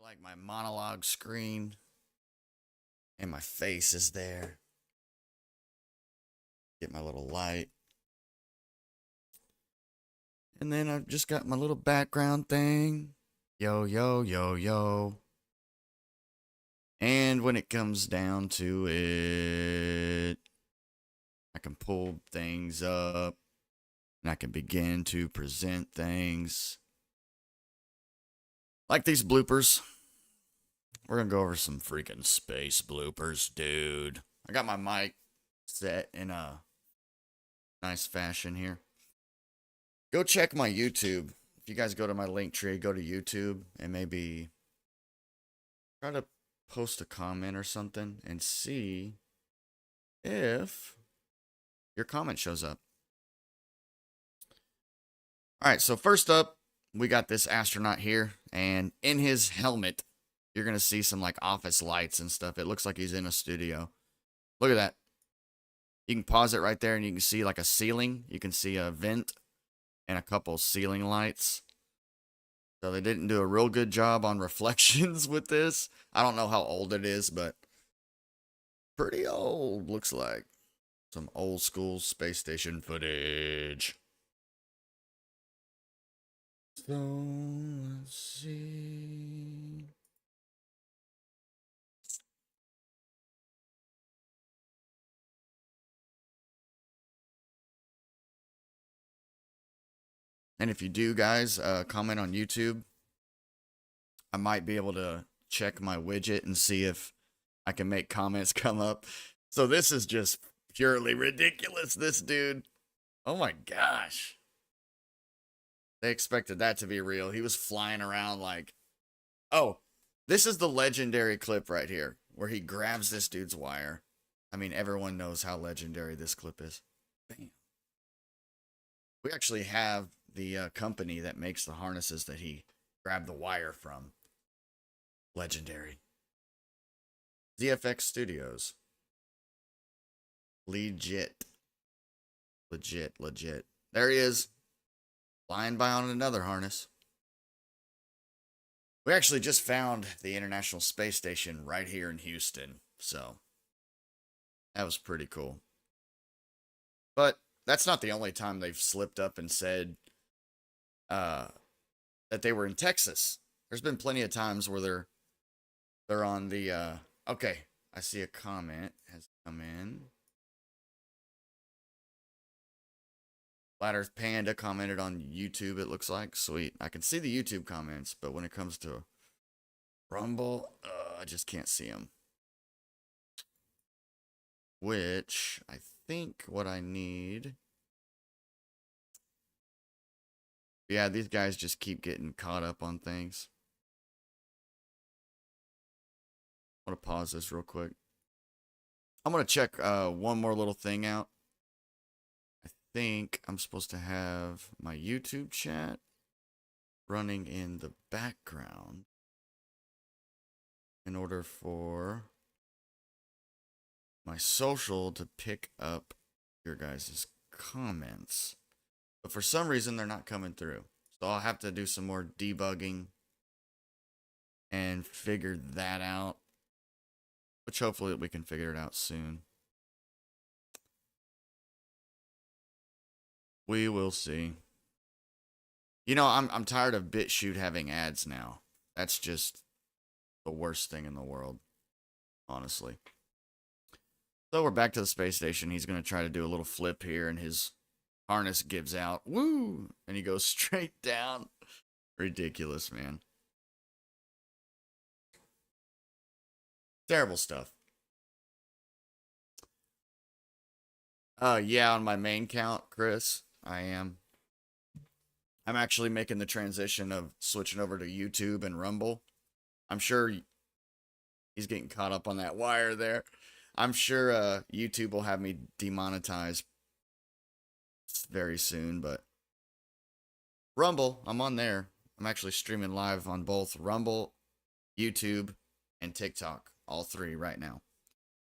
like my monologue screen, and my face is there. Get my little light. And then I've just got my little background thing. Yo, yo, yo, yo. And when it comes down to it, I can pull things up and I can begin to present things. Like these bloopers. We're going to go over some freaking space bloopers, dude. I got my mic set in a nice fashion here. Go check my YouTube. If you guys go to my link tree, go to YouTube and maybe try to post a comment or something and see if your comment shows up. All right, so first up, we got this astronaut here, and in his helmet, you're going to see some like office lights and stuff. It looks like he's in a studio. Look at that. You can pause it right there and you can see like a ceiling. You can see a vent and a couple ceiling lights. So they didn't do a real good job on reflections with this. I don't know how old it is, but pretty old, looks like. Some old school space station footage. So, let's see. And if you do, guys, comment on YouTube. I might be able to check my widget and see if I can make comments come up. So this is just purely ridiculous, this dude. Oh my gosh. They expected that to be real. He was flying around like... Oh, this is the legendary clip right here, where he grabs this dude's wire. I mean, everyone knows how legendary this clip is. Bam. We actually have the company that makes the harnesses that he grabbed the wire from. Legendary. ZFX Studios. Legit. Legit. There he is. Flying by on another harness. We actually just found the International Space Station right here in Houston. So, that was pretty cool. But that's not the only time they've slipped up and said that they were in Texas. There's been plenty of times where they're on the okay, I see a comment has come in. Flat Earth Panda commented on YouTube, it looks like. Sweet. I can see the YouTube comments, but when it comes to Rumble, I just can't see them. Which, I think what I need... Yeah, these guys just keep getting caught up on things. I'm going to pause this real quick. I'm going to check one more little thing out. I think I'm supposed to have my YouTube chat running in the background in order for my social to pick up your guys' comments. But for some reason, they're not coming through. So I'll have to do some more debugging and figure that out. Which hopefully we can figure it out soon. We will see. You know, I'm tired of BitChute having ads now. That's just the worst thing in the world, honestly. So we're back to the space station. He's going to try to do a little flip here, and his harness gives out. Woo! And he goes straight down. Ridiculous, man. Terrible stuff. Yeah, on my main count, Chris, I am. I'm actually making the transition of switching over to YouTube and Rumble. I'm sure he's getting caught up on that wire there. I'm sure YouTube will have me demonetized very soon, but Rumble, I'm on there. I'm actually streaming live on both Rumble, YouTube, and TikTok, all three right now.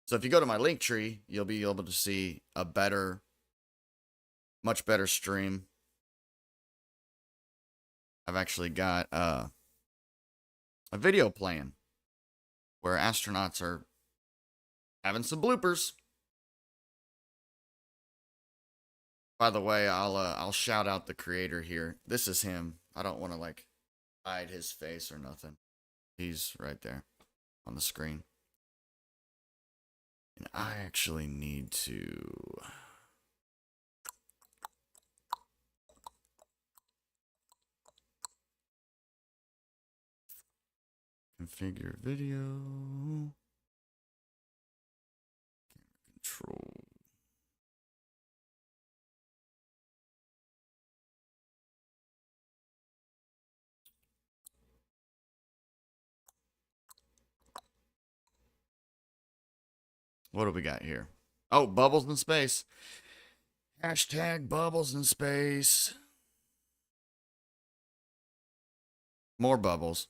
So if you go to my link tree, you'll be able to see a better, much better stream. I've actually got a video playing where astronauts are having some bloopers. By the way, I'll shout out the creator here. This is him. I don't want to like hide his face or nothing. He's right there on the screen. And I actually need to configure video control. What do we got here? Oh, bubbles in space. Hashtag bubbles in space. More bubbles.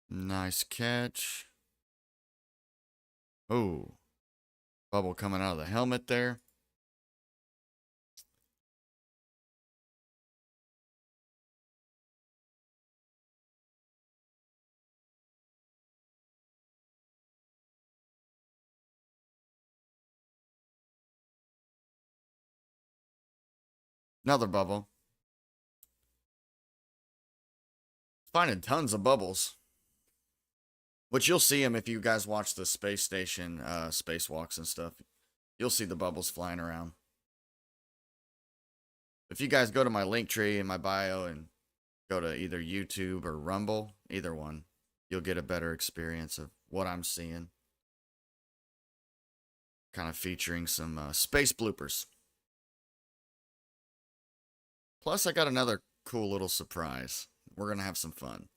Nice catch. Oh, bubble coming out of the helmet there. Another bubble. Finding tons of bubbles. Which you'll see them if you guys watch the space station spacewalks and stuff. You'll see the bubbles flying around. If you guys go to my link tree in my bio and go to either YouTube or Rumble, either one, you'll get a better experience of what I'm seeing. Kind of featuring some space bloopers. Plus, I got another cool little surprise. We're going to have some fun.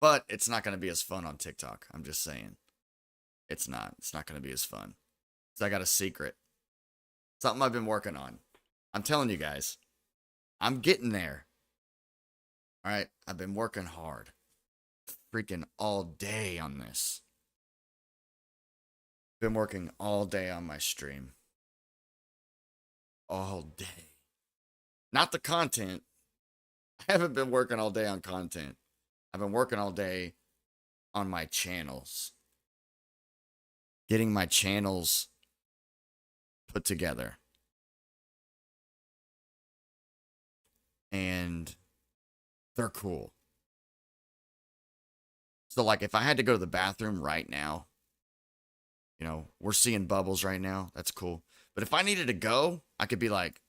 But it's not going to be as fun on TikTok. I'm just saying. It's not. It's not going to be as fun. So I got a secret. Something I've been working on. I'm telling you guys. I'm getting there. All right. I've been working hard. Freaking all day on this. Been working all day on my stream. All day. Not the content. I haven't been working all day on content. I've been working all day on my channels. Getting my channels put together. And they're cool. So, like, if I had to go to the bathroom right now, you know, we're seeing bubbles right now. That's cool. But if I needed to go, I could be like,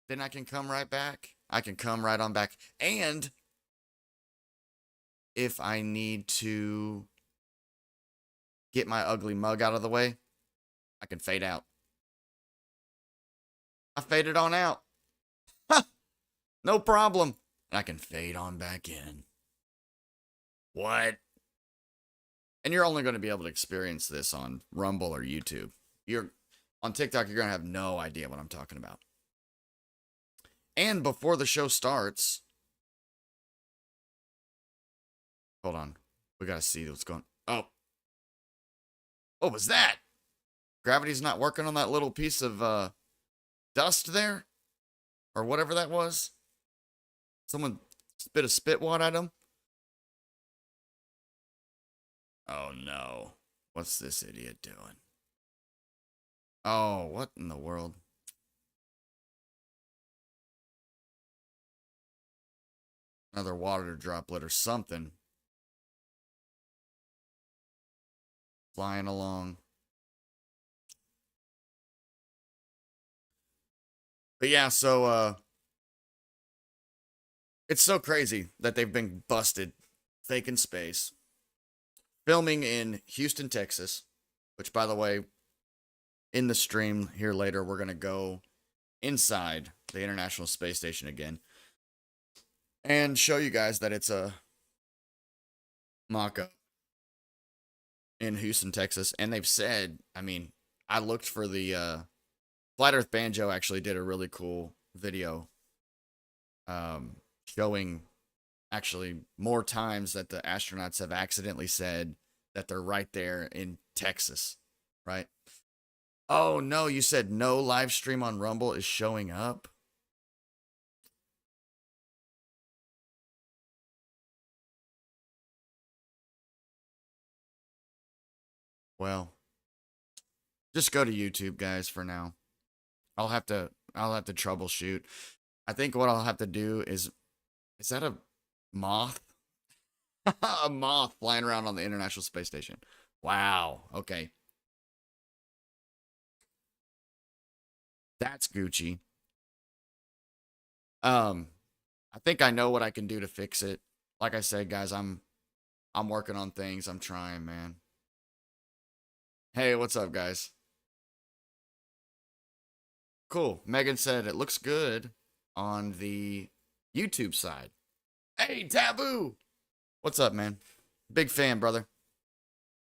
then I can come right back. I can come right on back. And if I need to get my ugly mug out of the way, I can fade out. I faded on out. Ha! No problem. And I can fade on back in. What? And you're only going to be able to experience this on Rumble or YouTube. On TikTok, you're going to have no idea what I'm talking about. And before the show starts, hold on. We got to see what's going on. Oh. What was that? Gravity's not working on that little piece of dust there? Or whatever that was? Someone spit a spit wad at him? Oh no. What's this idiot doing? Oh, what in the world? Another water droplet or something. Flying along. But yeah, so it's so crazy that they've been busted faking space. Filming in Houston, Texas, which, by the way, in the stream here later, we're going to go inside the International Space Station again and show you guys that it's a mock-up in Houston, Texas. And they've said, I mean, I looked for the Flat Earth Banjo actually did a really cool video showing actually more times that the astronauts have accidentally said that they're right there in Texas, right? Oh no, you said no live stream on Rumble is showing up? Well, just go to YouTube, guys, for now. I'll have to troubleshoot. I think what I'll have to do is that a moth? A moth flying around on the International Space Station. Wow. Okay. That's Gucci. Um I think I know what I can do to fix it. Like I said, guys, I'm working on things. I'm trying, man. Hey, what's up, guys? Cool. Megan said it looks good on the YouTube side. Hey, Taboo. What's up, man? Big fan, brother.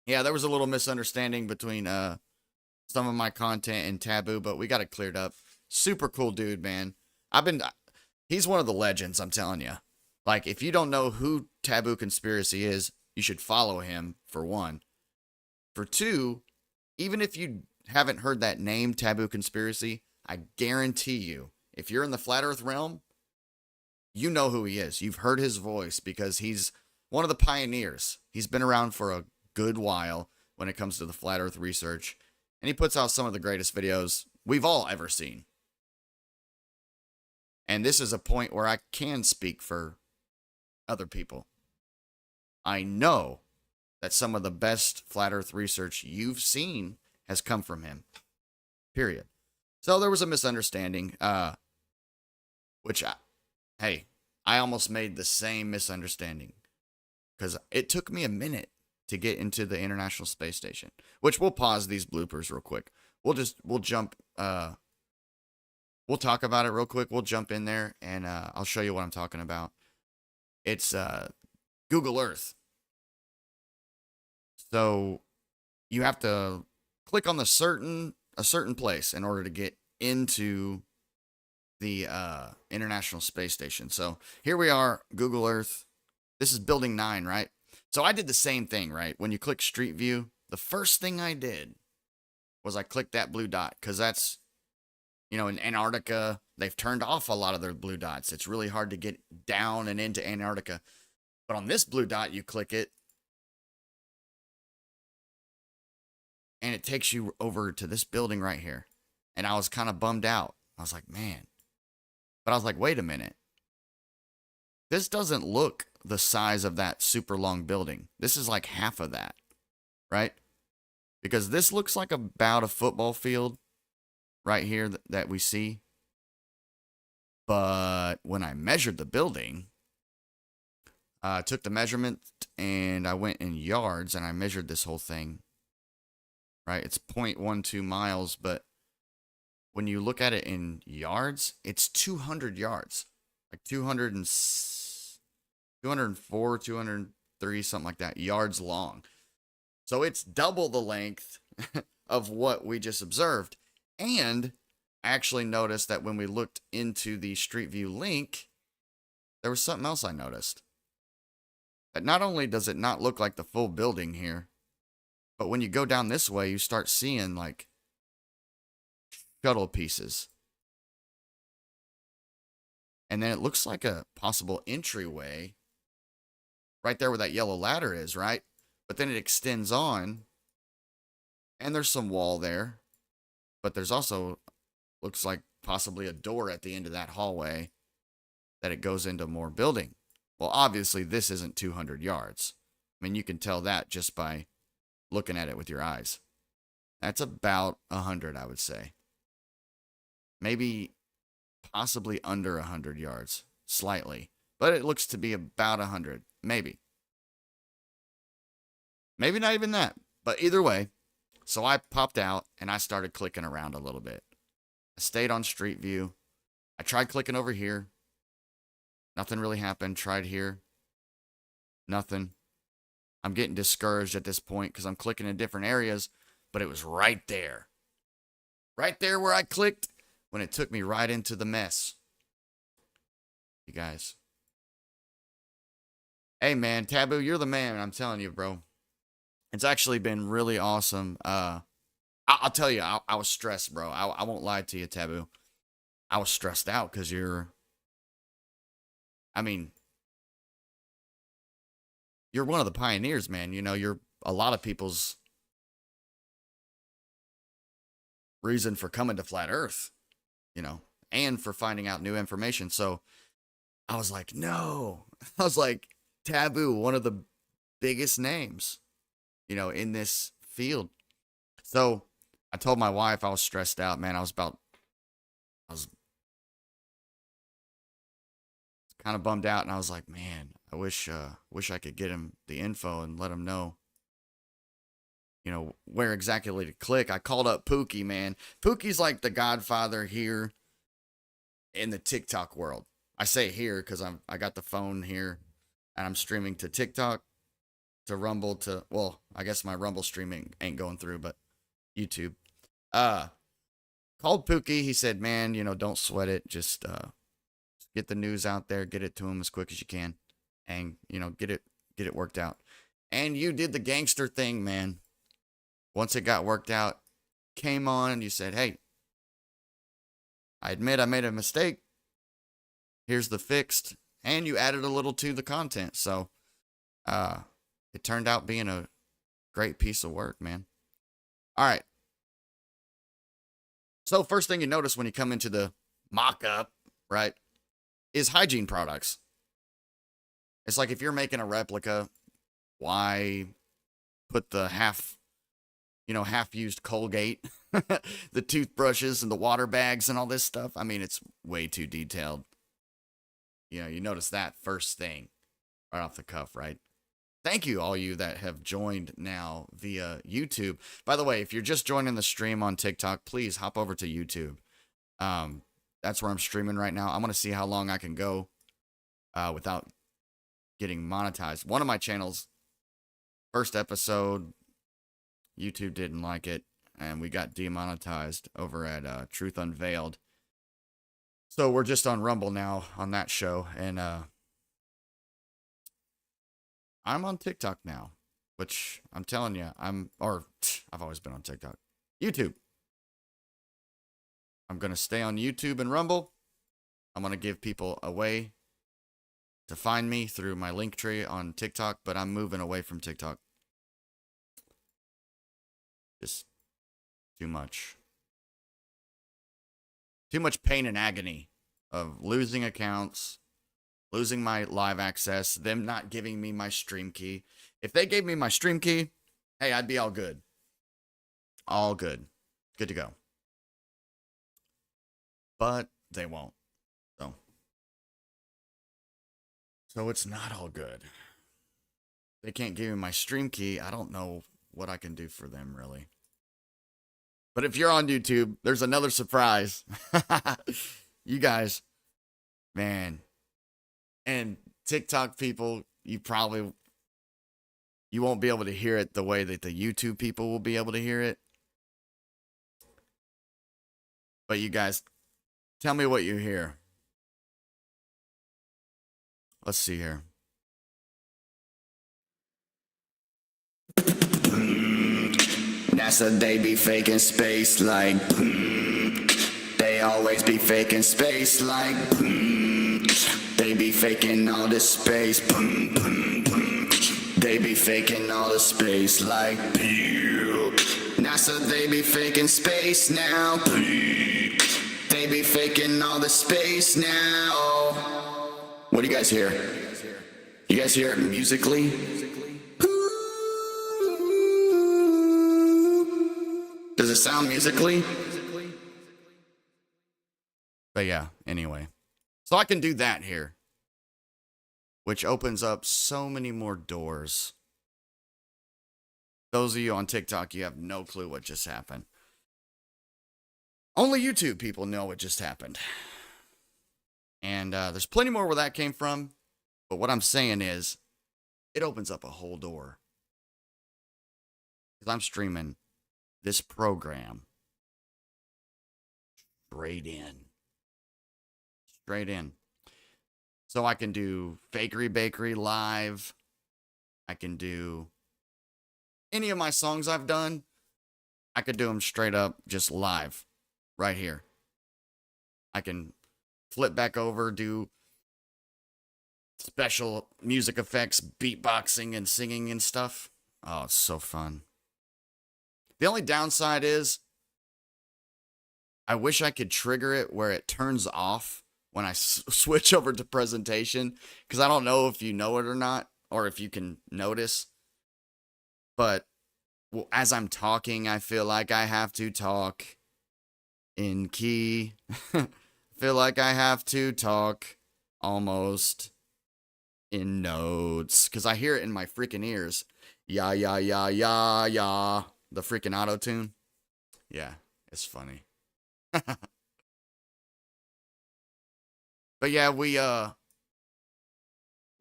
Yeah, there was a little misunderstanding between some of my content and Taboo, but we got it cleared up. Super cool dude, man. I've been he's one of the legends, I'm telling you. Like if you don't know who Taboo Conspiracy is, you should follow him for one. For two, even if you haven't heard that name Taboo Conspiracy, I guarantee you, if you're in the flat earth realm, you know who he is. You've heard his voice because he's one of the pioneers. He's been around for a good while when it comes to the flat earth research, and he puts out some of the greatest videos we've all ever seen. And this is a point where I can speak for other people. I know that some of the best flat earth research you've seen has come from him. Period. So there was a misunderstanding, which hey, I almost made the same misunderstanding because it took me a minute to get into the International Space Station, which we'll pause these bloopers real quick. We'll jump, we'll talk about it real quick. We'll jump in there and I'll show you what I'm talking about. It's Google Earth. So you have to click on a certain place in order to get into the International Space Station. So here we are, Google Earth. This is building 9, right? So I did the same thing, right? When you click Street View, the first thing I did was I clicked that blue dot because that's, you know, in Antarctica, they've turned off a lot of their blue dots. It's really hard to get down and into Antarctica. But on this blue dot, you click it, and it takes you over to this building right here. And I was kind of bummed out. I was like, man. But I was like, wait a minute. This doesn't look the size of that super long building. This is like half of that, right? Because this looks like about a football field right here that we see. But when I measured the building, I took the measurement and I went in yards and I measured this whole thing. Right? It's 0.12 miles, but when you look at it in yards, it's 200 yards. Like 204, 203, something like that, yards long. So it's double the length of what we just observed. And I actually noticed that when we looked into the Street View link, there was something else I noticed. That not only does it not look like the full building here, but when you go down this way, you start seeing like shuttle pieces. And then it looks like a possible entryway right there where that yellow ladder is, right? But then it extends on and there's some wall there. But there's also, looks like possibly a door at the end of that hallway that it goes into more building. Well, obviously this isn't 200 yards. I mean, you can tell that just by looking at it with your eyes. That's about 100, I would say. Maybe possibly under 100 yards, slightly. But it looks to be about 100, maybe. Maybe not even that, but either way. So I popped out and I started clicking around a little bit. I stayed on Street View. I tried clicking over here. Nothing really happened. Tried here. Nothing. I'm getting discouraged at this point because I'm clicking in different areas, but it was right there. Right there where I clicked when it took me right into the mess. You guys. Hey, man, Taboo, you're the man. I'm telling you, bro. It's actually been really awesome. I'll tell you, I was stressed, bro. I won't lie to you, Taboo. I was stressed out because I mean, you're one of the pioneers, man. You know, you're a lot of people's reason for coming to Flat Earth, you know, and for finding out new information. So I was like, no. I was like, Taboo, one of the biggest names, you know, in this field. So I told my wife I was stressed out, man. I was kind of bummed out, and I was like, man, I wish I could get him the info and let him know, you know, where exactly to click. I called up Pookie, man. Pookie's like the godfather here in the TikTok world. I say here because I got the phone here and I'm streaming to TikTok, to Rumble, to, well, I guess my Rumble streaming ain't going through, but YouTube. Uh Called Pookie. He said, man, you know, don't sweat it. Just get the news out there, get it to him as quick as you can, and you know, get it worked out. And you did the gangster thing, man. Once it got worked out, came on and you said, hey, I admit I made a mistake. Here's the fixed. And you added a little to the content. So it turned out being a great piece of work, man. All right. So first thing you notice when you come into the mock-up, right, is hygiene products. It's like if you're making a replica, why put the half-used Colgate, the toothbrushes and the water bags and all this stuff? I mean, it's way too detailed. You know, you notice that first thing right off the cuff, right? Thank you, all you that have joined now via YouTube. By the way, if you're just joining the stream on TikTok, please hop over to YouTube. That's where I'm streaming right now. I'm going to see how long I can go without getting monetized. One of my channels, first episode, YouTube didn't like it, and we got demonetized over at Truth Unveiled. So we're just on Rumble now on that show, and I'm on TikTok now, which I'm telling you, I've always been on TikTok. YouTube. I'm going to stay on YouTube and Rumble. I'm going to give people a way to find me through my link tree on TikTok, but I'm moving away from TikTok. Just too much. Too much pain and agony of losing accounts, losing my live access, them not giving me my stream key. If they gave me my stream key, hey, I'd be all good. All good. Good to go. But they won't. So it's not all good. They can't give me my stream key. I don't know what I can do for them, really. But if you're on YouTube, there's another surprise. You guys, man. And TikTok people, you won't be able to hear it the way that the YouTube people will be able to hear it. But you guys, tell me what you hear. Let's see here. NASA, they be faking space like. They always be faking space like. They be faking all this space. They be faking all the space like. NASA, they be faking space now. They be faking all the space now. What do you guys hear? You guys hear it musically? Does it sound musically? But yeah, anyway. So I can do that here, which opens up so many more doors. Those of you on TikTok, you have no clue what just happened. Only YouTube people know what just happened. And there's plenty more where that came from. But what I'm saying is, it opens up a whole door. Because I'm streaming this program straight in. Straight in. So I can do Fakery Bakery live. I can do any of my songs I've done. I could do them straight up just live right here. I can flip back over, do special music effects, beatboxing and singing and stuff. Oh, it's so fun. The only downside is I wish I could trigger it where it turns off when I switch over to presentation, because I don't know if you know it or not, or if you can notice. But as I'm talking, I feel like I have to talk in key. Feel like I have to talk almost in notes, because I hear it in my freaking ears. Yeah, yeah, yeah, yeah, yeah. The freaking auto tune. Yeah, it's funny. But yeah, we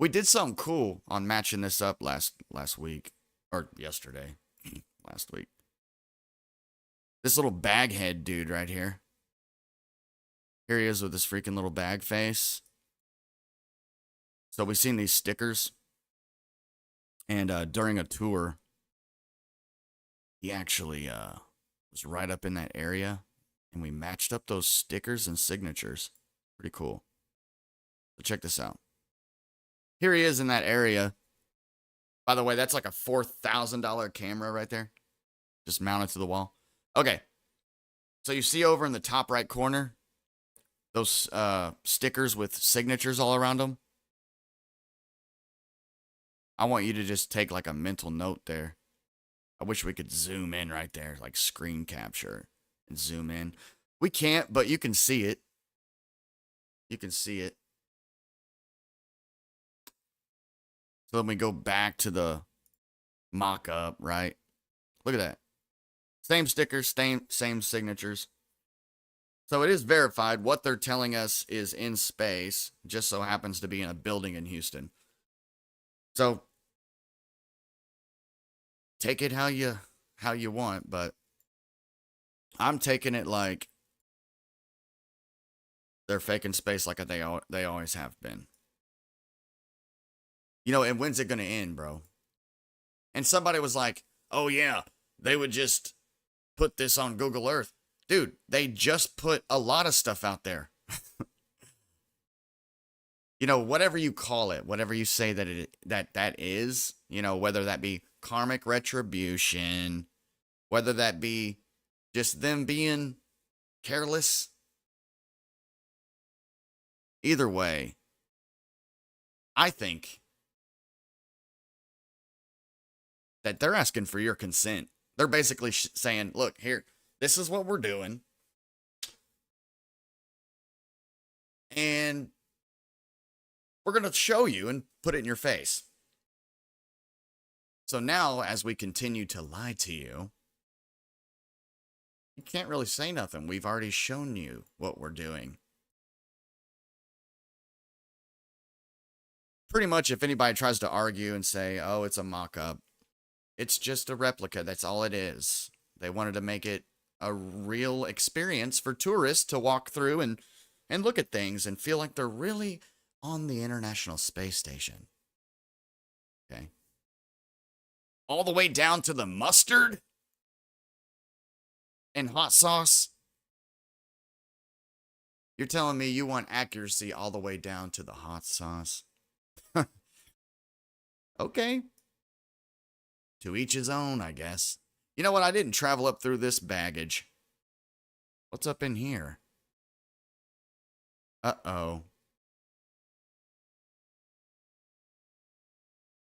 did something cool on matching this up last week or yesterday, last week. This little bag head dude right here. Here he is with his freaking little bag face. So we've seen these stickers, and during a tour, he actually was right up in that area, and we matched up those stickers and signatures. Pretty cool. So check this out. Here he is in that area. By the way, that's like a $4,000 camera right there, just mounted to the wall. Okay, so you see over in the top right corner, those stickers with signatures all around them? I want you to just take like a mental note there. I wish we could zoom in right there, like screen capture and zoom in. We can't, but you can see it. You can see it. So then we go back to the mock-up, right? Look at that. Same stickers, same signatures. So it is verified. What they're telling us is in space. Just so happens to be in a building in Houston. So take it how you want, but I'm taking it like they're faking space like they always have been. You know, and when's it going to end, bro? And somebody was like, oh yeah, they would just put this on Google Earth. Dude, they just put a lot of stuff out there. You know, whatever you call it, whatever you say that is, you know, whether that be karmic retribution, whether that be just them being careless. Either way, I think that they're asking for your consent. They're basically saying, look, here, this is what we're doing. And we're going to show you and put it in your face. So now, as we continue to lie to you, you can't really say nothing. We've already shown you what we're doing. Pretty much, if anybody tries to argue and say, oh, it's a mock-up, it's just a replica. That's all it is. They wanted to make it a real experience for tourists to walk through and look at things and feel like they're really on the International Space Station. Okay. All the way down to the mustard and hot sauce. You're telling me you want accuracy all the way down to the hot sauce? Okay. To each his own, I guess. You know what? I didn't travel up through this baggage. What's up in here? Uh-oh.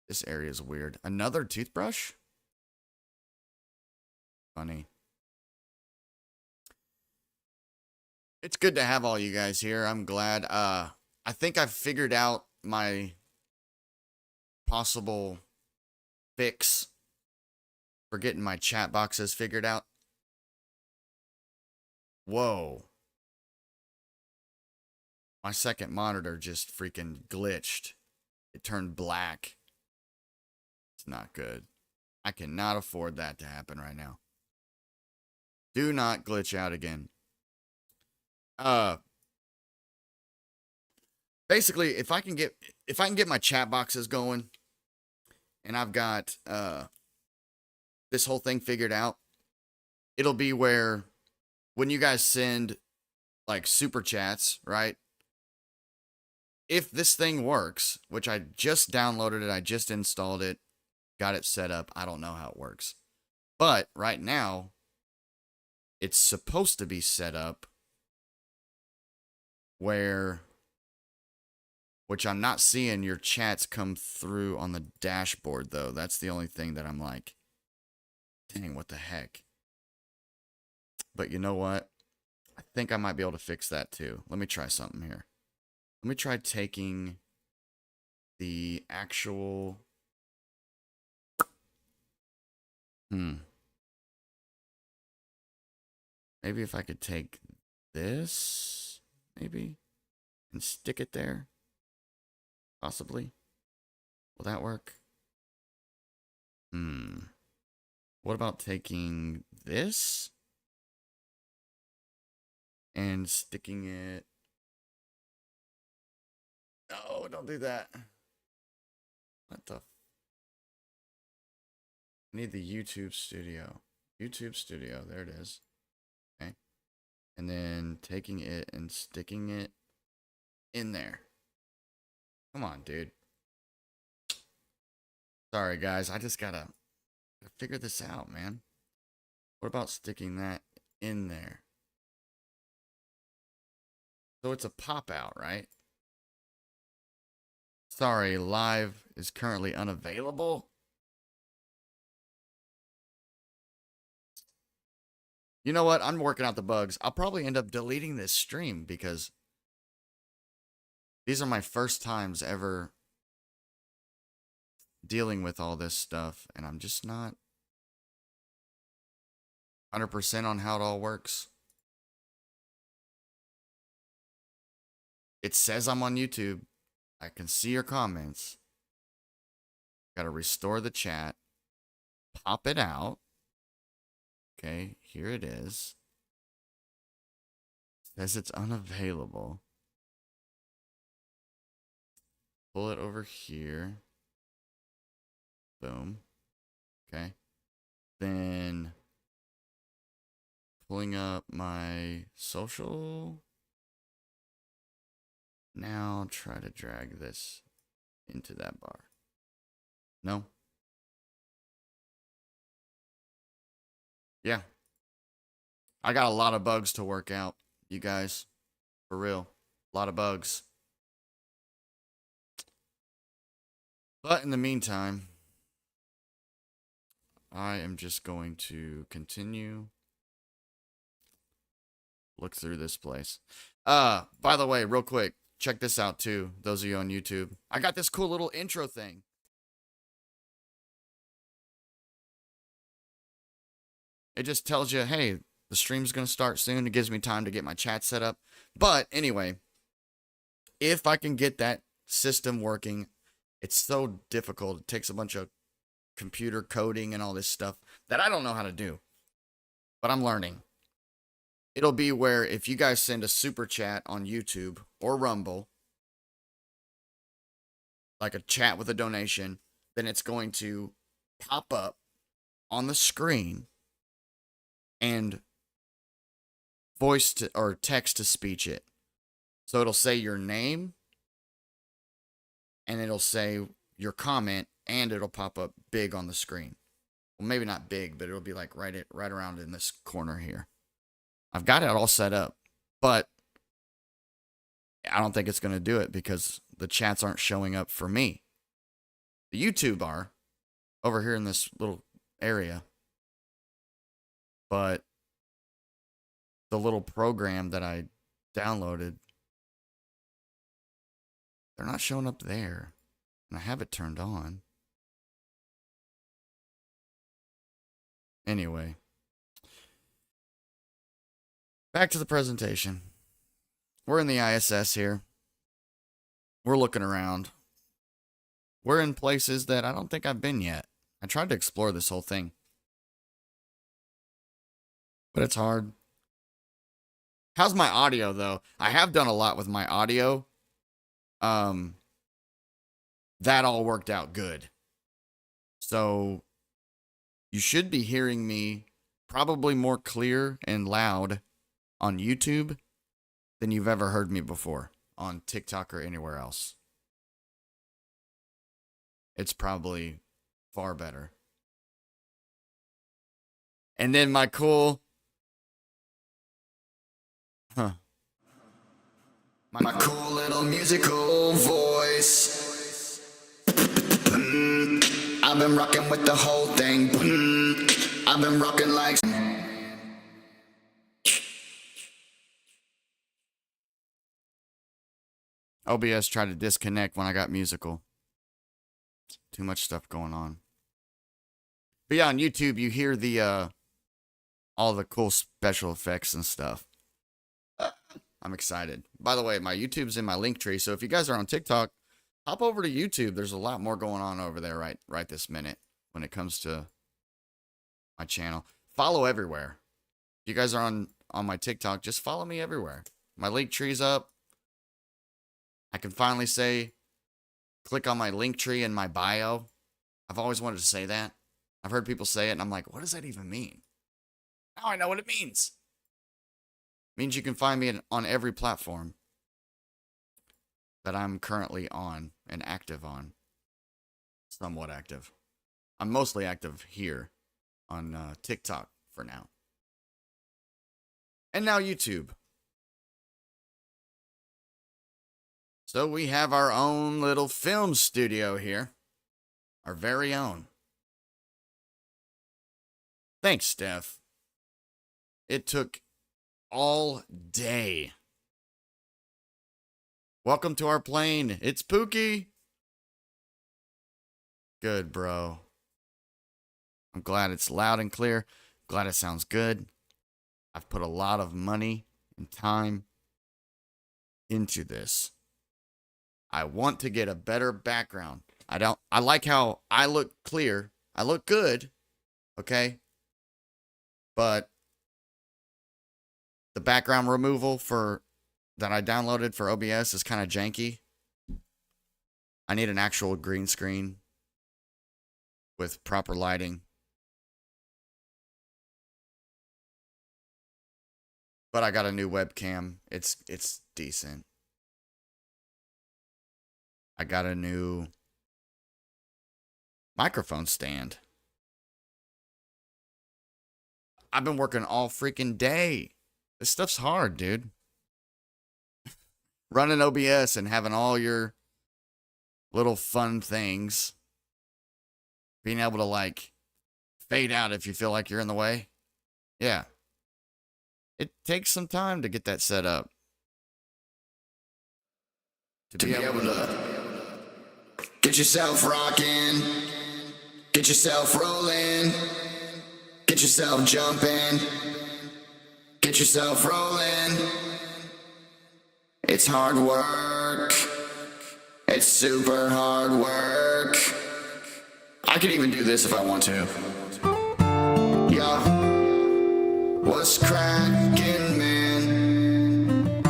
This area is weird. Another toothbrush? Funny. It's good to have all you guys here. I'm glad. I think I've figured out my possible fix for getting my chat boxes figured out. Whoa. My second monitor just freaking glitched. It turned black. It's not good. I cannot afford that to happen right now. Do not glitch out again. basically, if I can get my chat boxes going and I've got this whole thing figured out, it'll be where when you guys send like super chats, right? If this thing works, which I just downloaded it, I just installed it, got it set up. I don't know how it works. But right now, it's supposed to be set up where, which I'm not seeing your chats come through on the dashboard, though. That's the only thing that I'm like, dang, what the heck? But you know what? I think I might be able to fix that too. Let me try something here. Let me try taking the actual... Maybe if I could take this, maybe, and stick it there. Possibly. Will that work? What about taking this and sticking it? No, don't do that. What the? I need the YouTube studio. YouTube studio, there it is. Okay. And then taking it and sticking it in there. Come on, dude. Sorry, guys. I just gotta figure this out, man. What about sticking that in there? So it's a pop out, right? Sorry, live is currently unavailable. You know what? I'm working out the bugs. I'll probably end up deleting this stream because these are my first times ever dealing with all this stuff, and I'm just not 100% on how it all works. It says I'm on YouTube. I can see your comments. Gotta restore the chat. Pop it out. Okay, here it is. Says it's unavailable. Pull it over here. Boom. Okay. Then pulling up my social. Now try to drag this into that bar. No? Yeah. I got a lot of bugs to work out, you guys. For real. A lot of bugs. But in the meantime, I am just going to continue. Look through this place. By the way, real quick, check this out too, those of you on YouTube. I got this cool little intro thing. It just tells you, hey, the stream's going to start soon. It gives me time to get my chat set up. But anyway, if I can get that system working, it's so difficult. It takes a bunch of computer coding and all this stuff that I don't know how to do. But I'm learning. It'll be where if you guys send a super chat on YouTube or Rumble, like a chat with a donation, then it's going to pop up on the screen and voice to or text to speech it. So it'll say your name and it'll say your comment and it'll pop up big on the screen. Well, maybe not big, but it'll be like right around in this corner here. I've got it all set up, but I don't think it's going to do it because the chats aren't showing up for me. The YouTube are over here in this little area, but the little program that I downloaded, they're not showing up there. And I have it turned on. Anyway, back to the presentation. We're in the ISS here. We're looking around. We're in places that I don't think I've been yet. I tried to explore this whole thing, but it's hard. How's my audio, though? I have done a lot with my audio. that all worked out good. So you should be hearing me probably more clear and loud on YouTube than you've ever heard me before on TikTok or anywhere else. It's probably far better. And then my cool... My cool little musical voice. I've been rocking with the whole thing. I've been rocking like... OBS tried to disconnect when I got musical. Too much stuff going on. But yeah, on YouTube, you hear the, all the cool special effects and stuff. I'm excited. By the way, my YouTube's in my link tree, so if you guys are on TikTok, hop over to YouTube. There's a lot more going on over there right this minute when it comes to my channel. Follow everywhere. If you guys are on my TikTok, just follow me everywhere. My link tree's up. I can finally say, click on my link tree in my bio. I've always wanted to say that. I've heard people say it, and I'm like, what does that even mean? Now I know what it means. It means you can find me on every platform that I'm currently on and active on. Somewhat active. I'm mostly active here on TikTok for now. And now YouTube. So we have our own little film studio here. Our very own. Thanks, Steph. It took all day. Welcome to our plane. It's Pookie. Good, bro. I'm glad it's loud and clear. Glad it sounds good. I've put a lot of money and time into this. I want to get a better background. I like how I look clear. I look good. Okay? But the background removal that I downloaded for OBS is kind of janky. I need an actual green screen with proper lighting. But I got a new webcam. It's decent. I got a new microphone stand. I've been working all freaking day. This stuff's hard, dude. Running OBS and having all your little fun things. Being able to, like, fade out if you feel like you're in the way. Yeah. It takes some time to get that set up. To be able to get yourself rocking. Get yourself rolling. Get yourself jumping. Get yourself rolling. It's hard work. It's super hard work. I could even do this if I want to. Yo, what's cracking, man?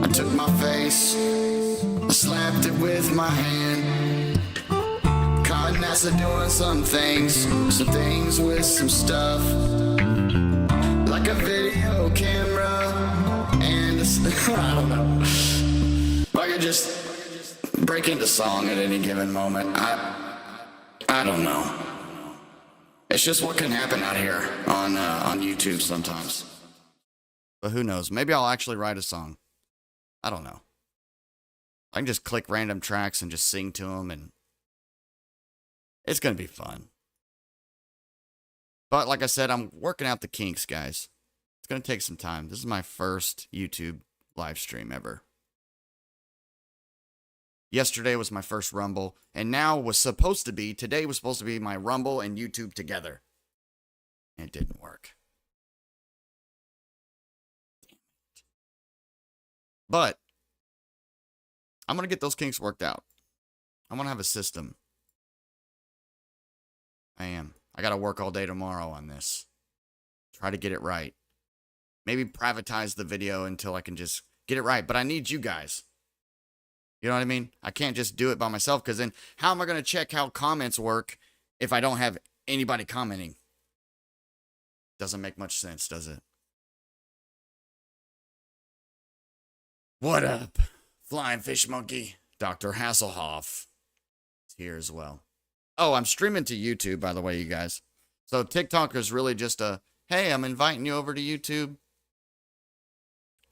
I took my face, I slapped it with my hand. Caught NASA doing some things with some stuff. Like a video camera and I don't know. If I could just break into song at any given moment. I don't know. It's just what can happen out here on YouTube sometimes. But who knows? Maybe I'll actually write a song. I don't know. I can just click random tracks and just sing to them, and it's going to be fun. But like I said, I'm working out the kinks, guys. It's going to take some time. This is my first YouTube live stream ever. Yesterday was my first Rumble, and today was supposed to be my Rumble and YouTube together. And it didn't work. Damn it. But I'm going to get those kinks worked out. I'm going to have a system. I am. I got to work all day tomorrow on this. Try to get it right. Maybe privatize the video until I can just get it right. But I need you guys. You know what I mean? I can't just do it by myself because then how am I going to check how comments work if I don't have anybody commenting? Doesn't make much sense, does it? What up, Flying Fish Monkey? Dr. Hasselhoff is here as well. Oh, I'm streaming to YouTube, by the way, you guys. So TikTok is really just a, hey, I'm inviting you over to YouTube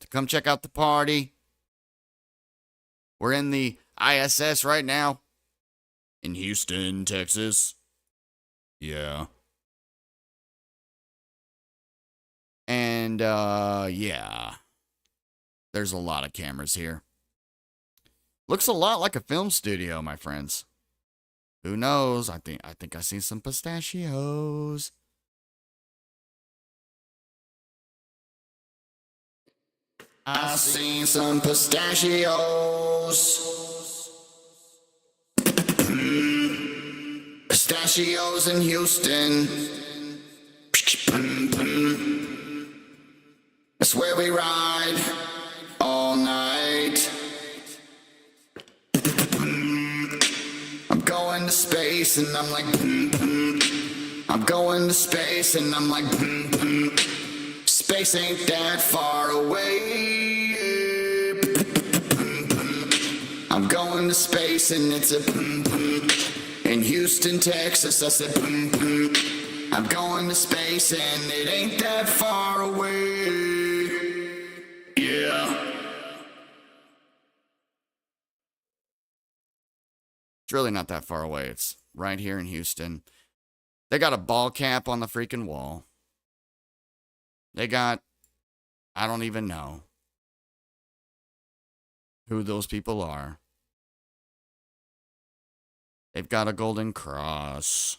to come check out the party. We're in the ISS right now in Houston, Texas. Yeah. And, yeah. There's a lot of cameras here. Looks a lot like a film studio, my friends. Who knows? I think I see some pistachios. I seen some pistachios. Pistachios in Houston. That's where we ride all night. I'm going to space and I'm like, I'm going to space and I'm like, space ain't that far away. I'm going to space and it's a in Houston, Texas. I said, I'm going to space and it ain't that far away. Yeah. It's really not that far away. It's right here in Houston. They got a ball cap on the freaking wall. They got, I don't even know who those people are. They've got a golden cross.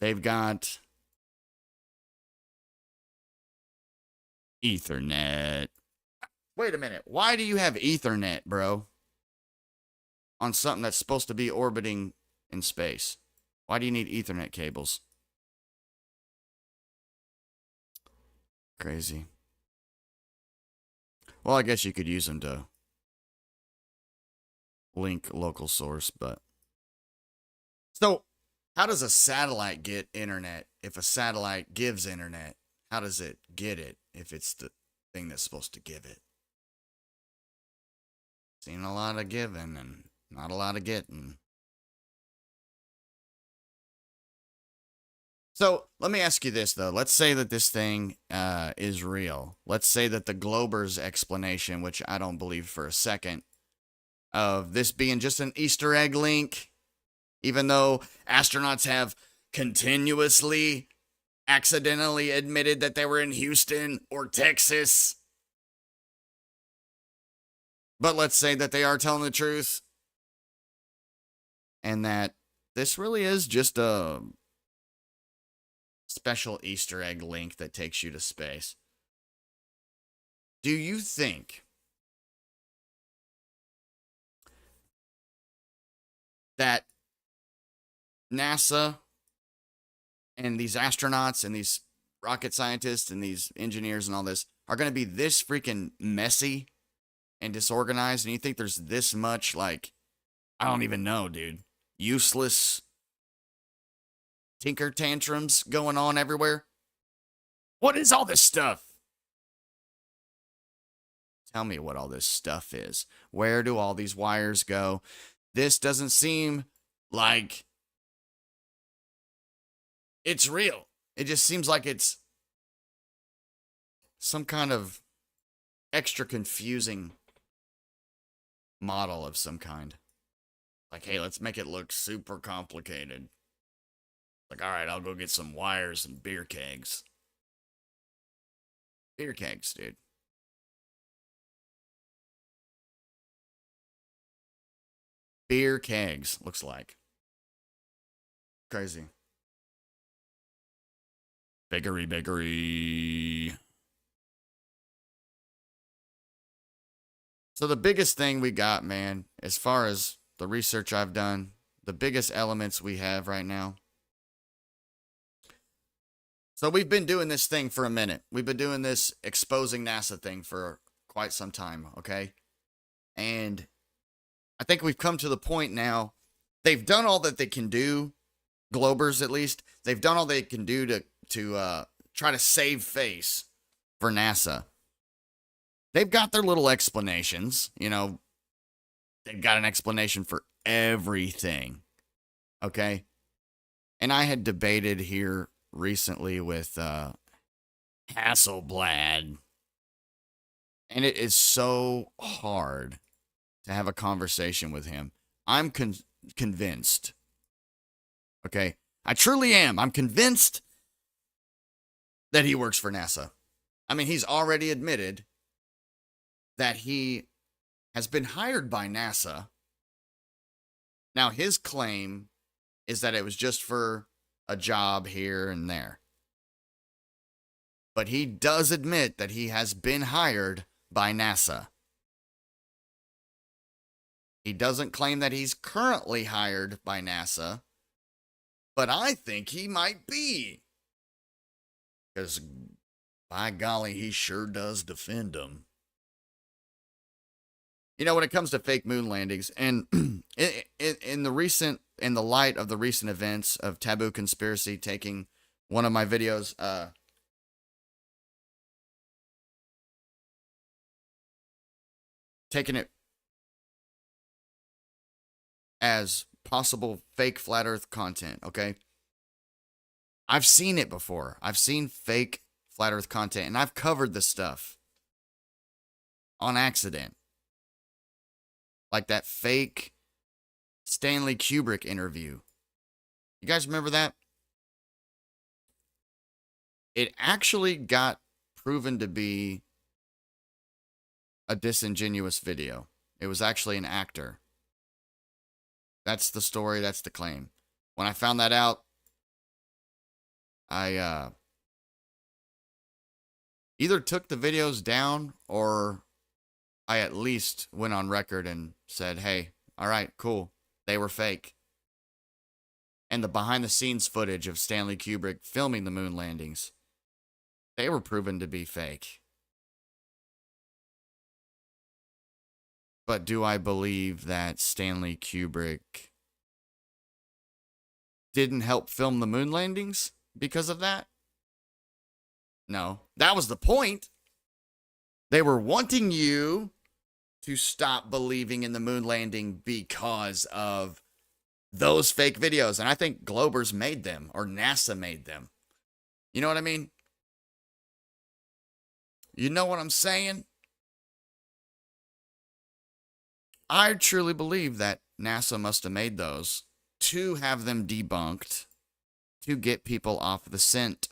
They've got Ethernet. Wait a minute. Why do you have Ethernet, bro? On something that's supposed to be orbiting in space. Why do you need Ethernet cables? Crazy. Well, I guess you could use them to link local source, but... So, how does a satellite get internet if a satellite gives internet? How does it get it if it's the thing that's supposed to give it? Seen a lot of giving and not a lot of getting. So let me ask you this, though. Let's say that this thing is real. Let's say that the Glober's explanation, which I don't believe for a second, of this being just an Easter egg link, even though astronauts have continuously, accidentally admitted that they were in Houston or Texas. But let's say that they are telling the truth. And that this really is just a special Easter egg link that takes you to space. Do you think that NASA and these astronauts and these rocket scientists and these engineers and all this are going to be this freaking messy and disorganized? And you think there's this much, like, I don't even know, dude, useless tinker tantrums going on everywhere? What is all this stuff? Tell me what all this stuff is. Where do all these wires go? This doesn't seem like it's real. It just seems like it's some kind of extra confusing model of some kind. Like, hey, let's make it look super complicated. Like, all right, I'll go get some wires and beer kegs. Beer kegs, dude. Beer kegs, looks like. Crazy. Fakery. So the biggest thing we got, man, as far as the research I've done, the biggest elements we have right now. So we've been doing this thing for a minute. We've been doing this exposing NASA thing for quite some time, okay? And I think we've come to the point now. They've done all that they can do, Globers at least. They've done all they can do to try to save face for NASA. They've got their little explanations. You know, they've got an explanation for everything. Okay? And I had debated here recently with Hasselblad. And it is so hard to have a conversation with him. I'm convinced. Okay? I truly am. I'm convinced that he works for NASA. I mean, he's already admitted that he has been hired by NASA. Now, his claim is that it was just for a job here and there. But he does admit that he has been hired by NASA. He doesn't claim that he's currently hired by NASA, but I think he might be. Because, by golly, he sure does defend them. You know, when it comes to fake moon landings, and in the light of the recent events of Taboo Conspiracy taking one of my videos, taking it as possible fake flat earth content, okay? I've seen it before. I've seen fake flat earth content, and I've covered this stuff on accident. Like that fake Stanley Kubrick interview. You guys remember that? It actually got proven to be a disingenuous video. It was actually an actor. That's the story. That's the claim. When I found that out, I either took the videos down or I at least went on record and said, hey, all right, cool. They were fake. And the behind the scenes footage of Stanley Kubrick filming the moon landings, they were proven to be fake. But do I believe that Stanley Kubrick didn't help film the moon landings because of that? No. That was the point. They were wanting you to stop believing in the moon landing because of those fake videos. And I think Globers made them, or NASA made them. You know what I mean? You know what I'm saying? I truly believe that NASA must have made those to have them debunked, to get people off the scent.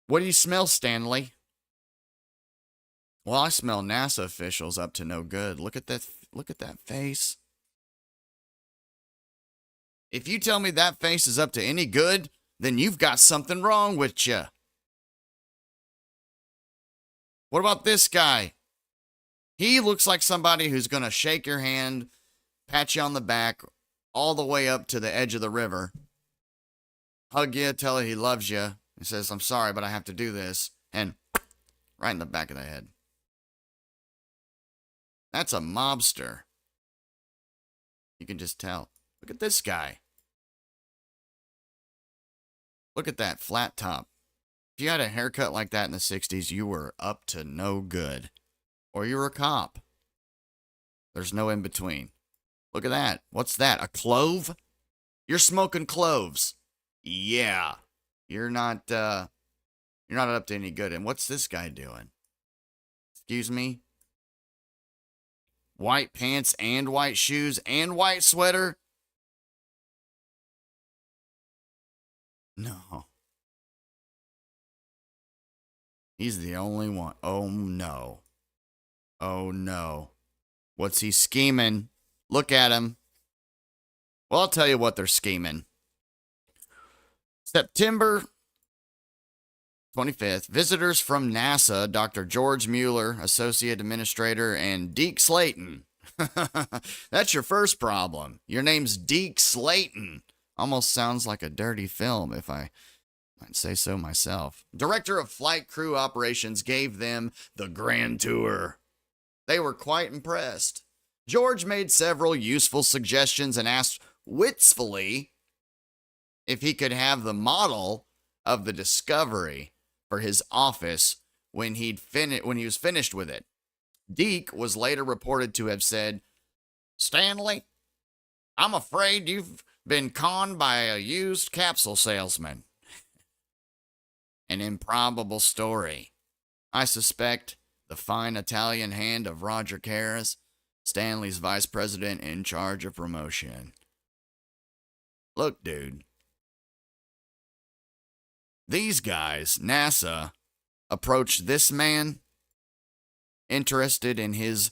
What do you smell, Stanley? Well, I smell NASA officials up to no good. Look at that face. If you tell me that face is up to any good, then you've got something wrong with you. What about this guy? He looks like somebody who's going to shake your hand, pat you on the back, all the way up to the edge of the river, hug you, tell you he loves you, and says, I'm sorry, but I have to do this, and right in the back of the head. That's a mobster. You can just tell. Look at this guy. Look at that flat top. If you had a haircut like that in the 60s, you were up to no good. Or you were a cop. There's no in between. Look at that. What's that? A clove? You're smoking cloves. Yeah. You're not up to any good. And what's this guy doing? Excuse me? White pants and white shoes and white sweater? No. He's the only one. Oh, no. Oh, no. What's he scheming? Look at him. Well, I'll tell you what they're scheming. September 25th, visitors from NASA, Dr. George Mueller, Associate Administrator, and Deke Slayton. That's your first problem. Your name's Deke Slayton. Almost sounds like a dirty film, if I I'd say so myself. Director of Flight Crew Operations gave them the grand tour. They were quite impressed. George made several useful suggestions and asked wistfully if he could have the model of the Discovery for his office when he was finished with it. Deke was later reported to have said, "Stanley, I'm afraid you've been conned by a used capsule salesman." An improbable story. I suspect the fine Italian hand of Roger Carras, Stanley's vice president in charge of promotion. Look, dude. These guys, NASA, approached this man interested in his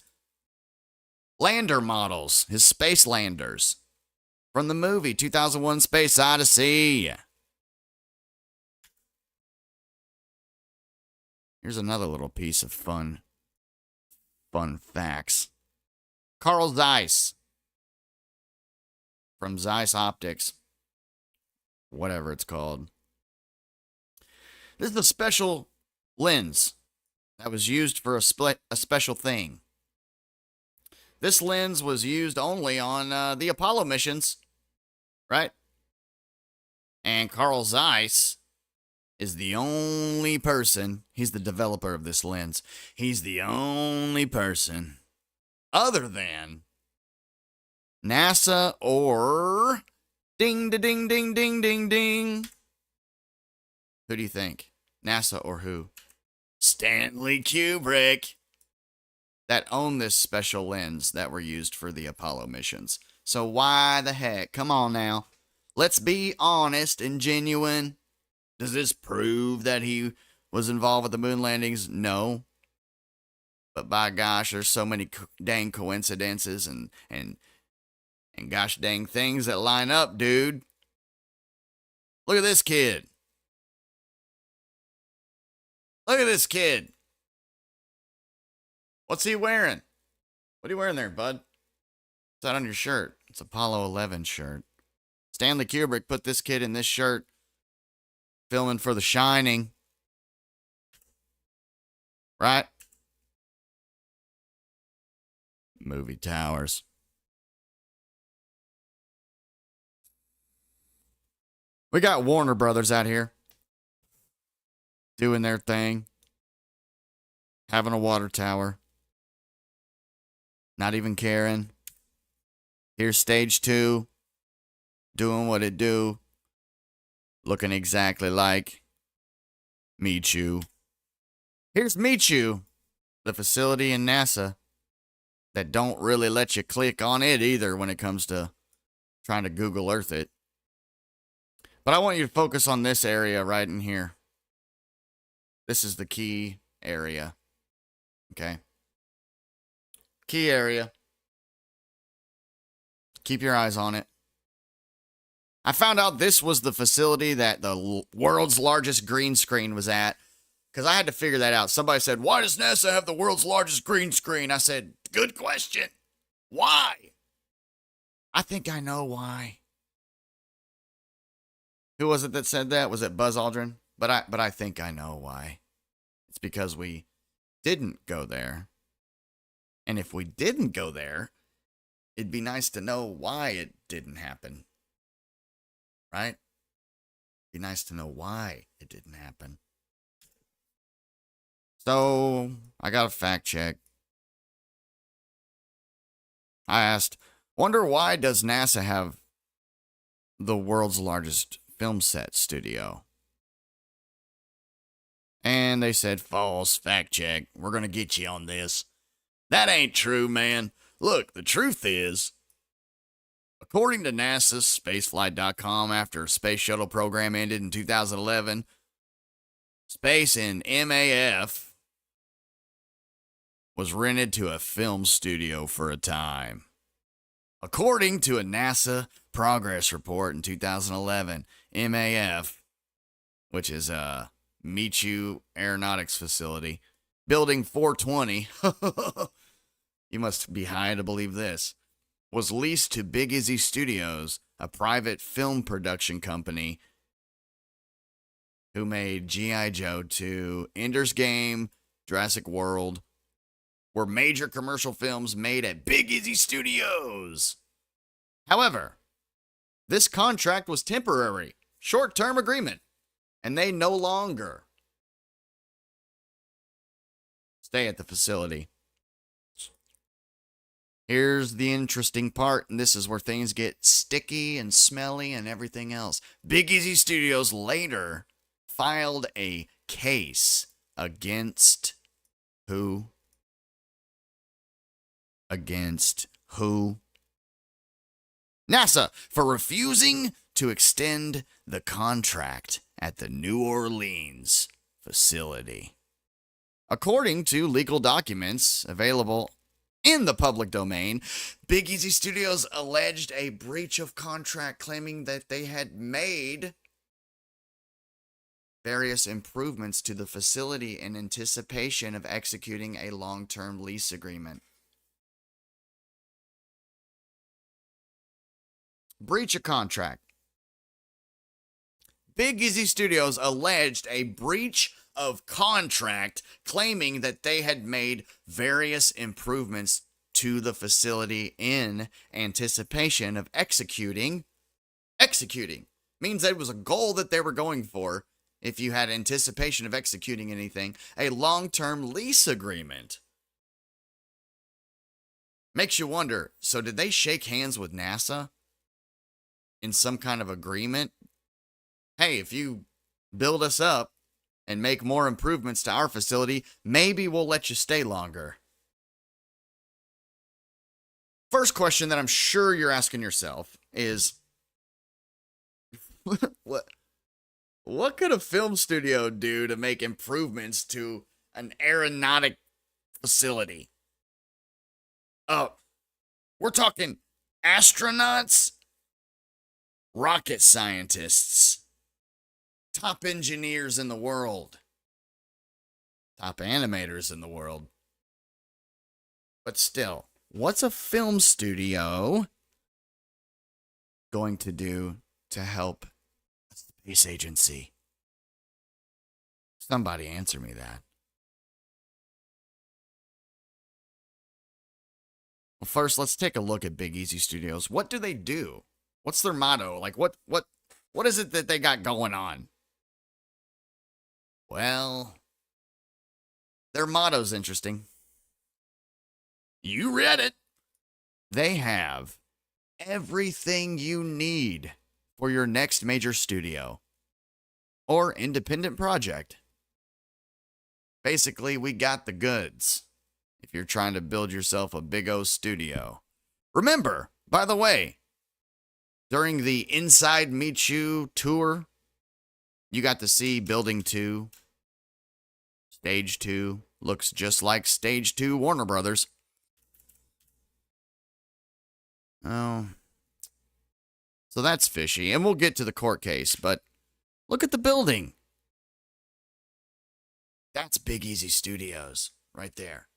lander models, his space landers from the movie 2001 Space Odyssey. Here's another little piece of fun facts. Carl Zeiss from Zeiss Optics, whatever it's called. This is a special lens that was used for a special thing. This lens was used only on the Apollo missions, right? And Carl Zeiss is the only person, he's the developer of this lens. He's the only person other than NASA or ding, da, ding, ding, ding, ding, ding. Who do you think? NASA or who? Stanley Kubrick. That owned this special lens that were used for the Apollo missions. So why the heck? Come on now. Let's be honest and genuine. Does this prove that he was involved with the moon landings? No. But by gosh, there's so many dang coincidences and gosh dang things that line up, dude. Look at this kid. Look at this kid. What's he wearing? What are you wearing there, bud? What's that on your shirt? It's Apollo 11 shirt. Stanley Kubrick put this kid in this shirt filming for The Shining. Right? Movie towers. We got Warner Brothers out here doing their thing, having a water tower, not even caring. Here's stage 2, doing what it do, looking exactly like Michoud. Here's Michoud, the facility in NASA that don't really let you click on it either when it comes to trying to Google Earth it. But I want you to focus on this area right in here. This is the key area. Okay? Key area. Keep your eyes on it. I found out this was the facility that the world's largest green screen was at, because I had to figure that out. Somebody said, "Why does NASA have the world's largest green screen?" I said, "Good question. Why?" I think I know why. Who was it that said that? Was it Buzz Aldrin? But I think I know why. It's because we didn't go there. And if we didn't go there, it'd be nice to know why it didn't happen. Right? It'd be nice to know why it didn't happen. So, I got a fact check. I asked, wonder why does NASA have the world's largest film set studio? And they said, false, fact check. We're going to get you on this. That ain't true, man. Look, the truth is, according to NASA's spaceflight.com, after a space shuttle program ended in 2011, space in MAF was rented to a film studio for a time. According to a NASA progress report in 2011, MAF, which is a Michoud Aeronautics Facility, Building 420, you must be high to believe this, was leased to Big Izzy Studios, a private film production company who made G.I. Joe 2, Ender's Game, Jurassic World, were major commercial films made at Big Easy Studios. However, this contract was temporary, short-term agreement, and they no longer stay at the facility. Here's the interesting part, and this is where things get sticky and smelly and everything else. Big Easy Studios later filed a case against who? Against who? NASA for refusing to extend the contract at the New Orleans facility. According to legal documents available in the public domain, Big Easy Studios alleged a breach of contract, claiming that they had made various improvements to the facility in anticipation of executing a long-term lease agreement. Breach of contract. Big Easy Studios alleged a breach of contract, claiming that they had made various improvements to the facility in anticipation of executing means that it was a goal that they were going for. If you had anticipation of executing anything, a long-term lease agreement. Makes you wonder, so did they shake hands with NASA in some kind of agreement? Hey, if you build us up and make more improvements to our facility, maybe we'll let you stay longer. First question that I'm sure you're asking yourself is, what could a film studio do to make improvements to an aeronautic facility? We're talking astronauts, rocket scientists, top engineers in the world, top animators in the world. But still, what's a film studio going to do to help a space agency? Somebody answer me that. Well, first, let's take a look at Big Easy Studios. What do they do? What's their motto? Like, what is it that they got going on? Well, their motto's interesting. You read it. They have everything you need for your next major studio or independent project. Basically, we got the goods if you're trying to build yourself a big O studio. Remember, by the way, during the Inside Meet You tour, you got to see Building 2. Stage 2 looks just like Stage 2 Warner Brothers. Oh. So that's fishy, and we'll get to the court case, but look at the building. That's Big Easy Studios right there.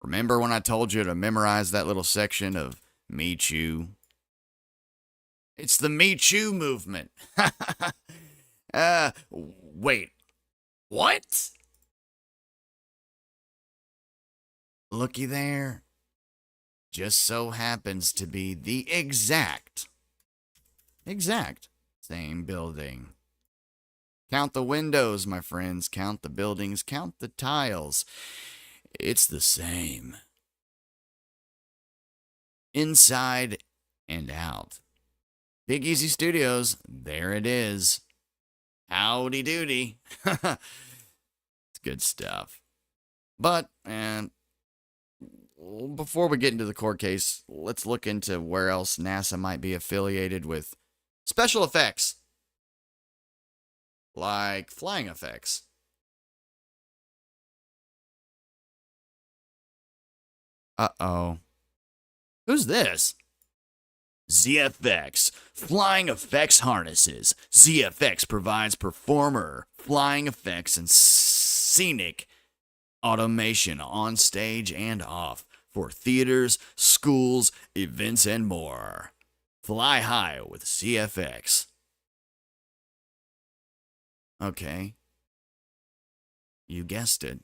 Remember when I told you to memorize that little section of Meet You? It's the Me Too movement. Wait. What? Looky there. Just so happens to be the exact same building. Count the windows, my friends. Count the buildings. Count the tiles. It's the same. Inside and out. Big Easy Studios, there it is. Howdy doody. It's good stuff. But, before we get into the court case, let's look into where else NASA might be affiliated with special effects. Like flying effects. Uh-oh. Who's this? ZFX, Flying Effects Harnesses. ZFX provides performer flying effects and scenic automation on stage and off for theaters, schools, events, and more. Fly high with ZFX. Okay. You guessed it.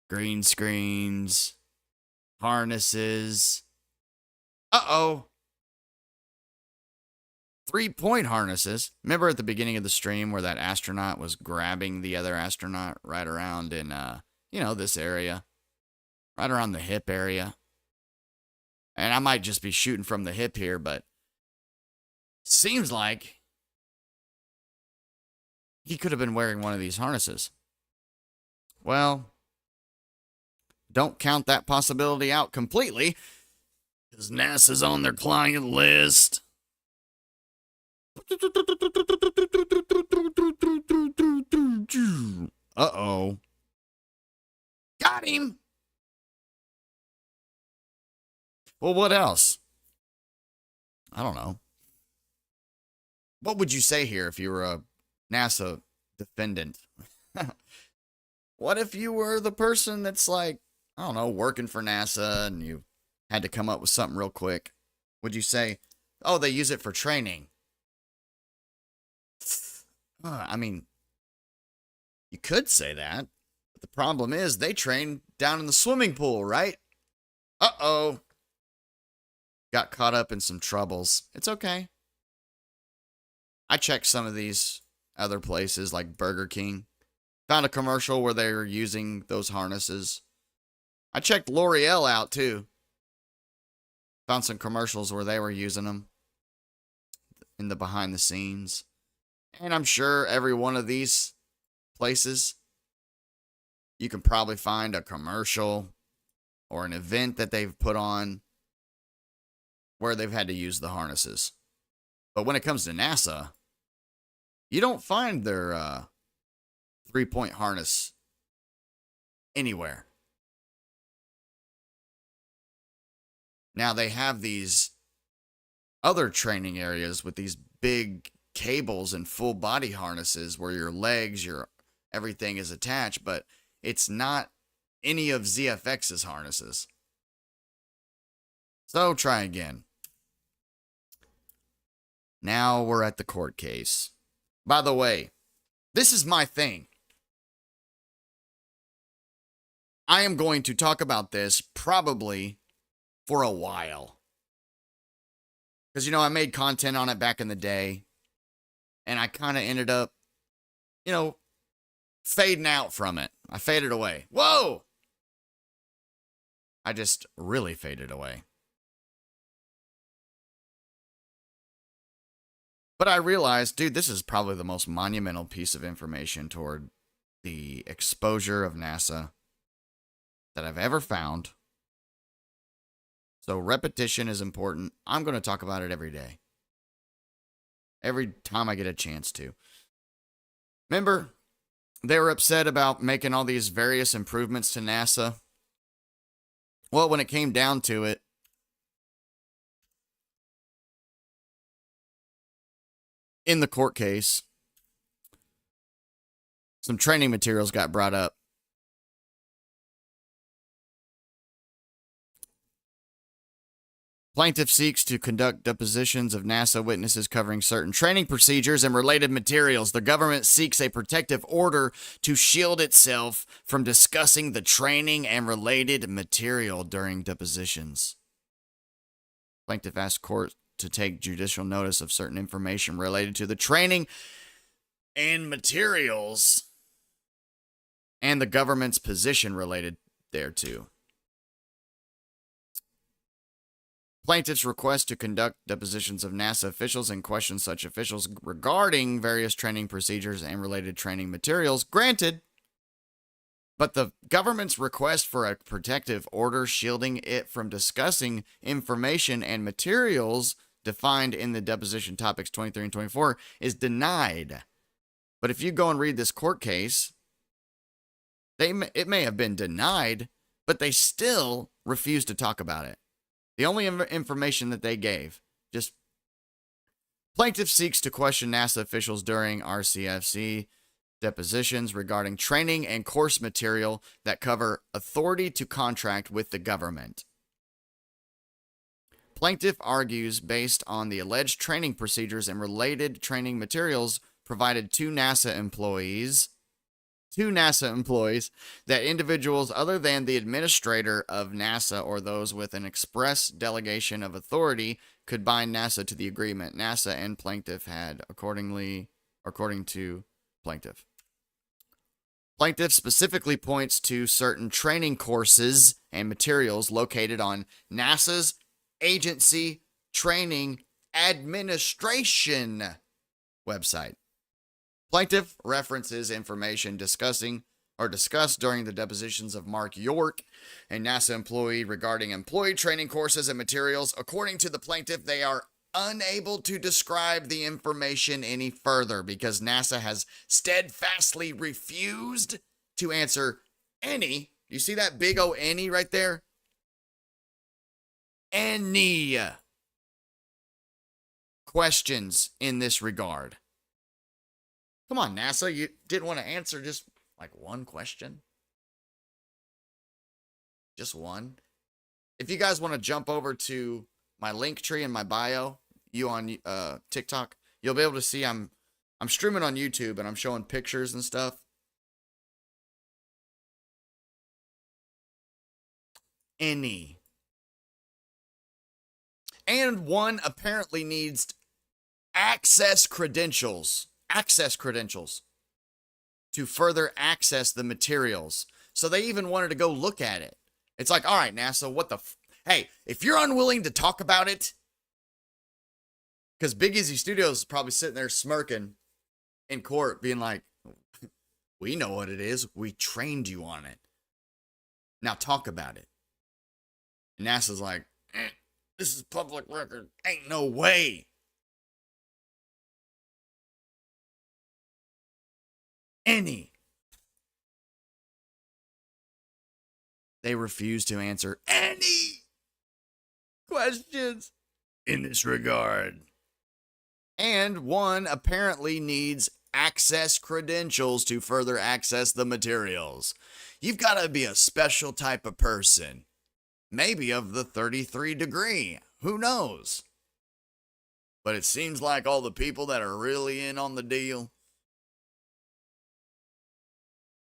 Green screens, harnesses. Uh-oh. 3-point harnesses. Remember at the beginning of the stream where that astronaut was grabbing the other astronaut right around in, this area? Right around the hip area. And I might just be shooting from the hip here, but seems like he could have been wearing one of these harnesses. Well, don't count that possibility out completely, because NASA's on their client list. Uh-oh. Got him. Well, what else? I don't know. What would you say here if you were a NASA defendant? What if you were the person that's like, I don't know, working for NASA and you had to come up with something real quick? Would you say, oh, they use it for training? I mean, you could say that, but the problem is they train down in the swimming pool, right? Uh-oh. Got caught up in some troubles. It's okay. I checked some of these other places like Burger King. Found a commercial where they were using those harnesses. I checked L'Oreal out too. Found some commercials where they were using them in the behind the scenes. And I'm sure every one of these places, you can probably find a commercial or an event that they've put on where they've had to use the harnesses. But when it comes to NASA, you don't find their 3-point harness anywhere. Now they have these other training areas with these big cables and full body harnesses where your legs, your everything is attached, but it's not any of ZFX's harnesses. So try again. Now we're at the court case. By the way, this is my thing. I am going to talk about this probably for a while. Because, I made content on it back in the day. And I kind of ended up, fading out from it. I faded away. Whoa! I just really faded away. But I realized, dude, this is probably the most monumental piece of information toward the exposure of NASA that I've ever found. So repetition is important. I'm going to talk about it every day. Every time I get a chance to. Remember, they were upset about making all these various improvements to NASA. Well, when it came down to it, in the court case, some training materials got brought up. Plaintiff seeks to conduct depositions of NASA witnesses covering certain training procedures and related materials. The government seeks a protective order to shield itself from discussing the training and related material during depositions. Plaintiff asked court to take judicial notice of certain information related to the training and materials and the government's position related thereto. Plaintiff's request to conduct depositions of NASA officials and question such officials regarding various training procedures and related training materials granted, but the government's request for a protective order shielding it from discussing information and materials defined in the deposition topics 23 and 24 is denied. But if you go and read this court case, it may have been denied, but they still refused to talk about it. The only information that they gave, just plaintiff seeks to question NASA officials during RCFC depositions regarding training and course material that cover authority to contract with the government. Plaintiff argues based on the alleged training procedures and related training materials provided to NASA employees, that individuals other than the administrator of NASA or those with an express delegation of authority could bind NASA to the agreement. NASA and plaintiff had according to plaintiff. Plaintiff specifically points to certain training courses and materials located on NASA's Agency Training Administration website. Plaintiff references information discussed during the depositions of Mark York, a NASA employee, regarding employee training courses and materials. According to the plaintiff, they are unable to describe the information any further because NASA has steadfastly refused to answer any, you see that big O any right there? Any questions in this regard. Come on, NASA, you didn't want to answer just like one question? Just one? If you guys want to jump over to my link tree in my bio, you on TikTok, you'll be able to see I'm streaming on YouTube and I'm showing pictures and stuff. Any. And one apparently needs access credentials to further access the materials. So they even wanted to go look at it. It's like, all right, NASA, what the hey, if you're unwilling to talk about it, because Big Easy Studios is probably sitting there smirking in court, being like, we know what it is. We trained you on it. Now talk about it. And NASA's like, this is public record. Ain't no way. Any. They refuse to answer any questions in this regard. And one apparently needs access credentials to further access the materials. You've got to be a special type of person. Maybe of the 33 degree. Who knows? But it seems like all the people that are really in on the deal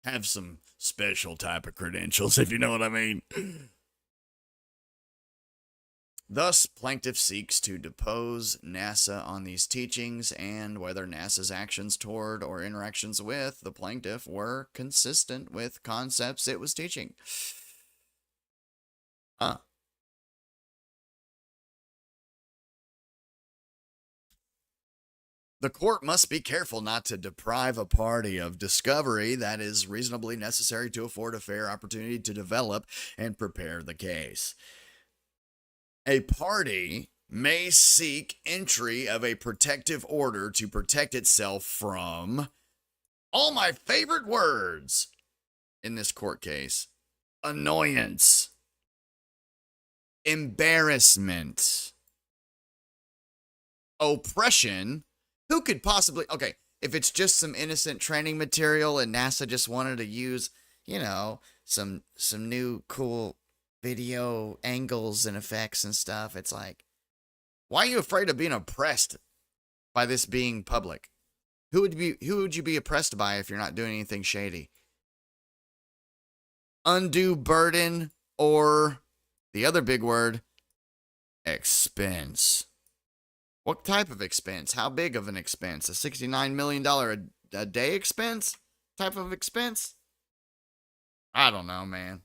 have some special type of credentials, if you know what I mean. Thus, plaintiff seeks to depose NASA on these teachings and whether NASA's actions toward or interactions with the plaintiff were consistent with concepts it was teaching. The court must be careful not to deprive a party of discovery that is reasonably necessary to afford a fair opportunity to develop and prepare the case. A party may seek entry of a protective order to protect itself from all my favorite words in this court case: annoyance, embarrassment, oppression. Who could possibly, okay, if it's just some innocent training material and NASA just wanted to use, you know, some new cool video angles and effects and stuff, it's like, why are you afraid of being oppressed by this being public? Who would you be oppressed by if you're not doing anything shady? Undue burden, or the other big word, expense. What type of expense? How big of an expense? A $69 million a day expense? Type of expense? I don't know, man.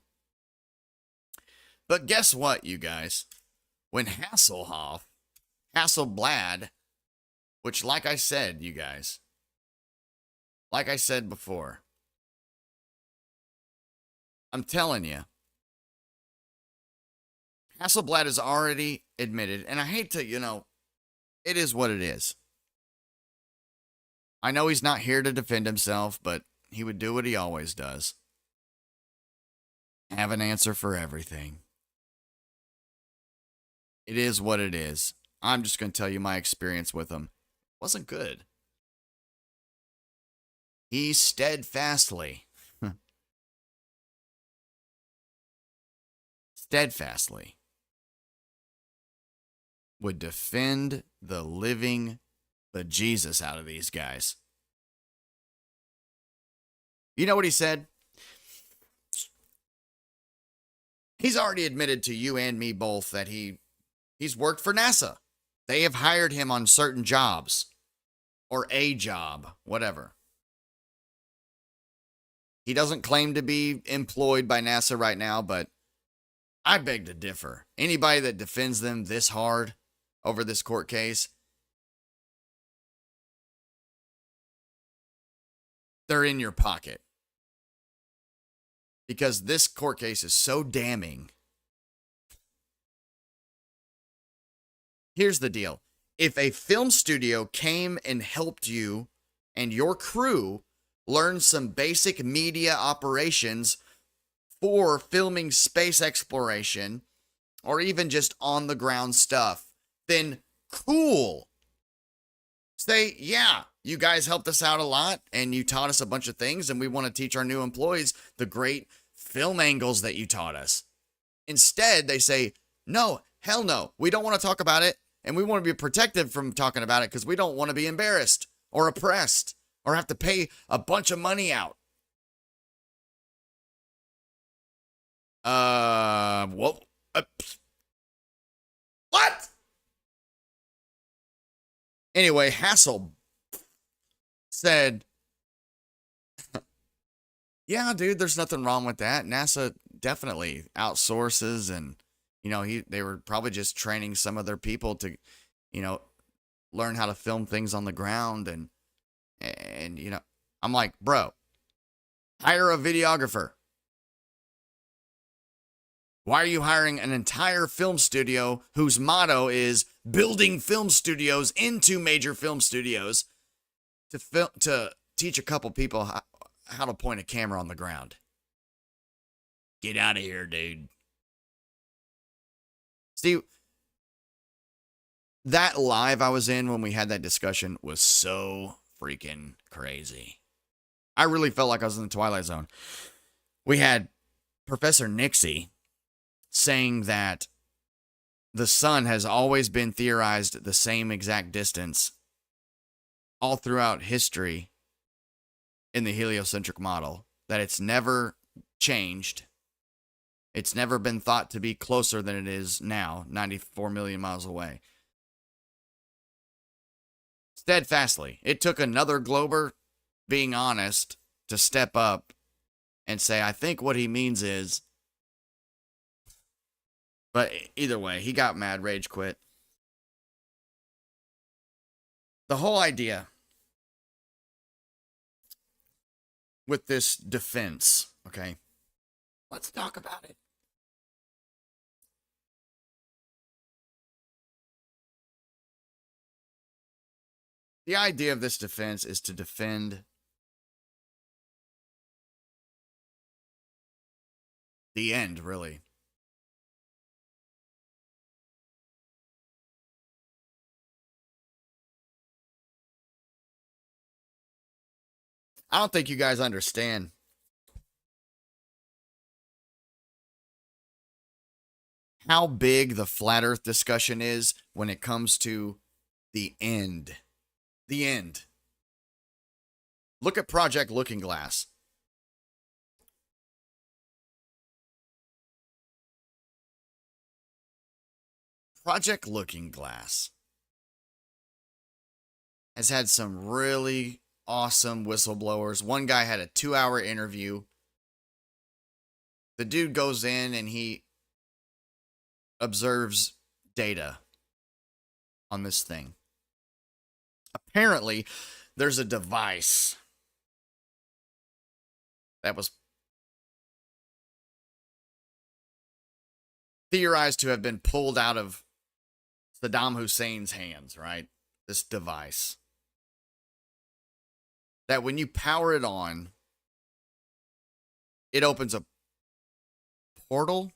But guess what, you guys? When Hasselblad, which, like I said, you guys, like I said before, I'm telling you, Hasselblad has already admitted, and I hate to, it is what it is. I know he's not here to defend himself, but he would do what he always does. Have an answer for everything. It is what it is. I'm just going to tell you my experience with him. It wasn't good. He steadfastly would defend the living bejesus out of these guys. You know what he said? He's already admitted to you and me both that he's worked for NASA. They have hired him on certain jobs or a job, whatever. He doesn't claim to be employed by NASA right now, but I beg to differ. Anybody that defends them this hard over this court case, they're in your pocket. Because this court case is so damning. Here's the deal. If a film studio came and helped you and your crew learn some basic media operations for filming space exploration or even just on the ground stuff, then cool. Say, yeah, you guys helped us out a lot and you taught us a bunch of things and we want to teach our new employees the great film angles that you taught us. Instead, they say, no, hell no, we don't want to talk about it and we want to be protected from talking about it because we don't want to be embarrassed or oppressed or have to pay a bunch of money out. What? What? Anyway, Hassel said, yeah, dude, there's nothing wrong with that. NASA definitely outsources and, they were probably just training some of their people to, learn how to film things on the ground. And I'm like, bro, hire a videographer. Why are you hiring an entire film studio whose motto is building film studios into major film studios to teach a couple people how to point a camera on the ground? Get out of here, dude. See, that live I was in when we had that discussion was so freaking crazy. I really felt like I was in the Twilight Zone. We had Professor Nixie saying that the sun has always been theorized the same exact distance all throughout history in the heliocentric model, that it's never changed. It's never been thought to be closer than it is now, 94 million miles away. Steadfastly, it took another Glober being honest to step up and say, I think what he means is, but either way, he got mad, rage quit. The whole idea with this defense, okay? Let's talk about it. The idea of this defense is to defend the end, really. I don't think you guys understand how big the flat earth discussion is when it comes to the end. The end. Look at Project Looking Glass. Project Looking Glass has had some really awesome whistleblowers. One guy had a 2-hour interview. The dude goes in and he observes data on this thing. Apparently, there's a device that was theorized to have been pulled out of Saddam Hussein's hands, right? This device. That when you power it on, it opens a portal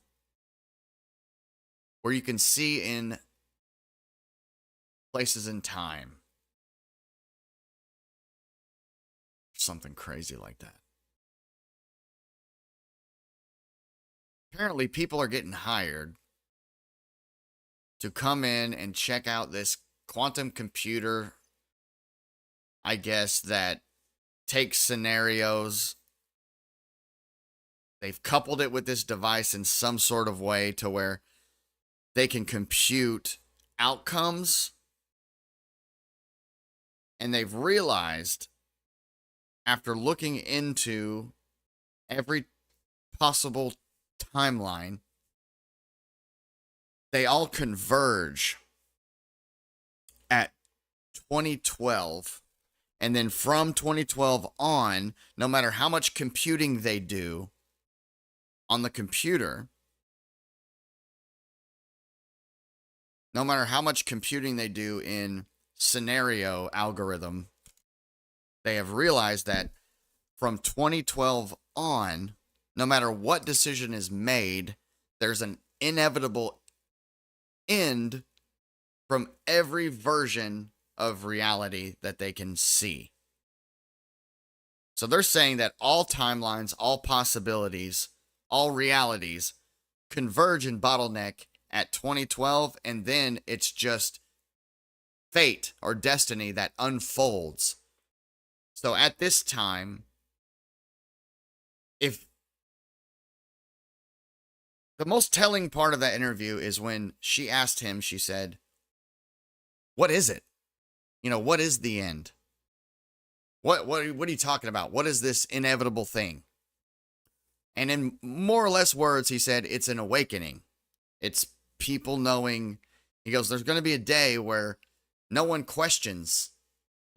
where you can see in places in time. Something crazy like that. Apparently, people are getting hired to come in and check out this quantum computer, I guess, that takes scenarios. They've coupled it with this device in some sort of way to where they can compute outcomes. And they've realized, after looking into every possible timeline, they all converge at 2012. And then from 2012 on, no matter how much computing they do on the computer, no matter how much computing they do in scenario algorithm, they have realized that from 2012 on, no matter what decision is made, there's an inevitable end from every version of reality that they can see. So they're saying that all timelines, all possibilities, all realities converge and bottleneck at 2012, and then it's just fate or destiny that unfolds. So at this time, if the most telling part of that interview is when she asked him, she said, "What is it? What is the end? What are you talking about? What is this inevitable thing?" And in more or less words, he said, it's an awakening. It's people knowing. He goes, there's going to be a day where no one questions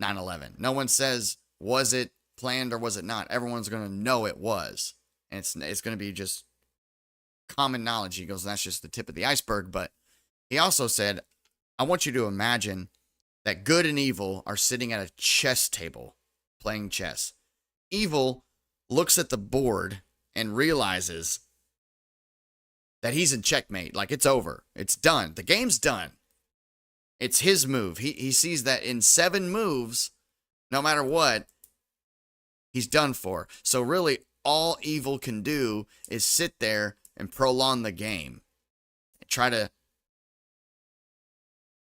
9/11. No one says, was it planned or was it not? Everyone's going to know it was. And it's going to be just common knowledge. He goes, that's just the tip of the iceberg. But he also said, I want you to imagine that good and evil are sitting at a chess table playing chess. Evil looks at the board and realizes that he's in checkmate. Like, it's over. It's done. The game's done. It's his move. He sees that in 7 moves, no matter what, he's done for. So really, all evil can do is sit there and prolong the game. Try to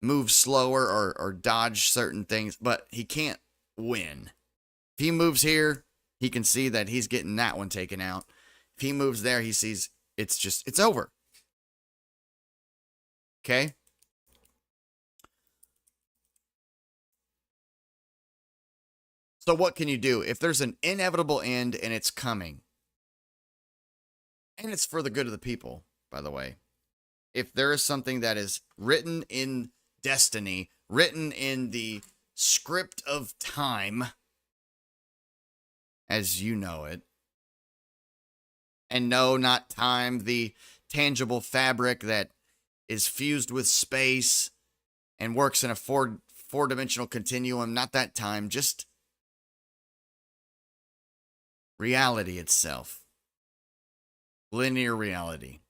move slower or dodge certain things, but he can't win. If he moves here, he can see that he's getting that one taken out. If he moves there, he sees it's over. Okay? So what can you do? If there's an inevitable end and it's coming, and it's for the good of the people, by the way, if there is something that is written in destiny, written in the script of time, as you know it, and no, not time, the tangible fabric that is fused with space and works in a four-dimensional continuum, not that time, just reality itself. Linear reality.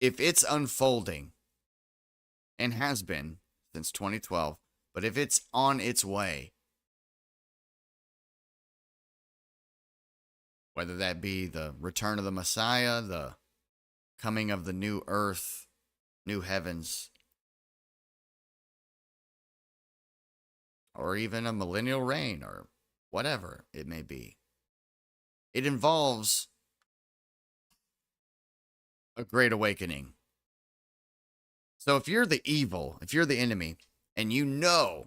If it's unfolding, and has been since 2012, but if it's on its way, whether that be the return of the Messiah, the coming of the new earth, new heavens, or even a millennial reign, or whatever it may be, it involves a great awakening. So if you're the evil, if you're the enemy, and you know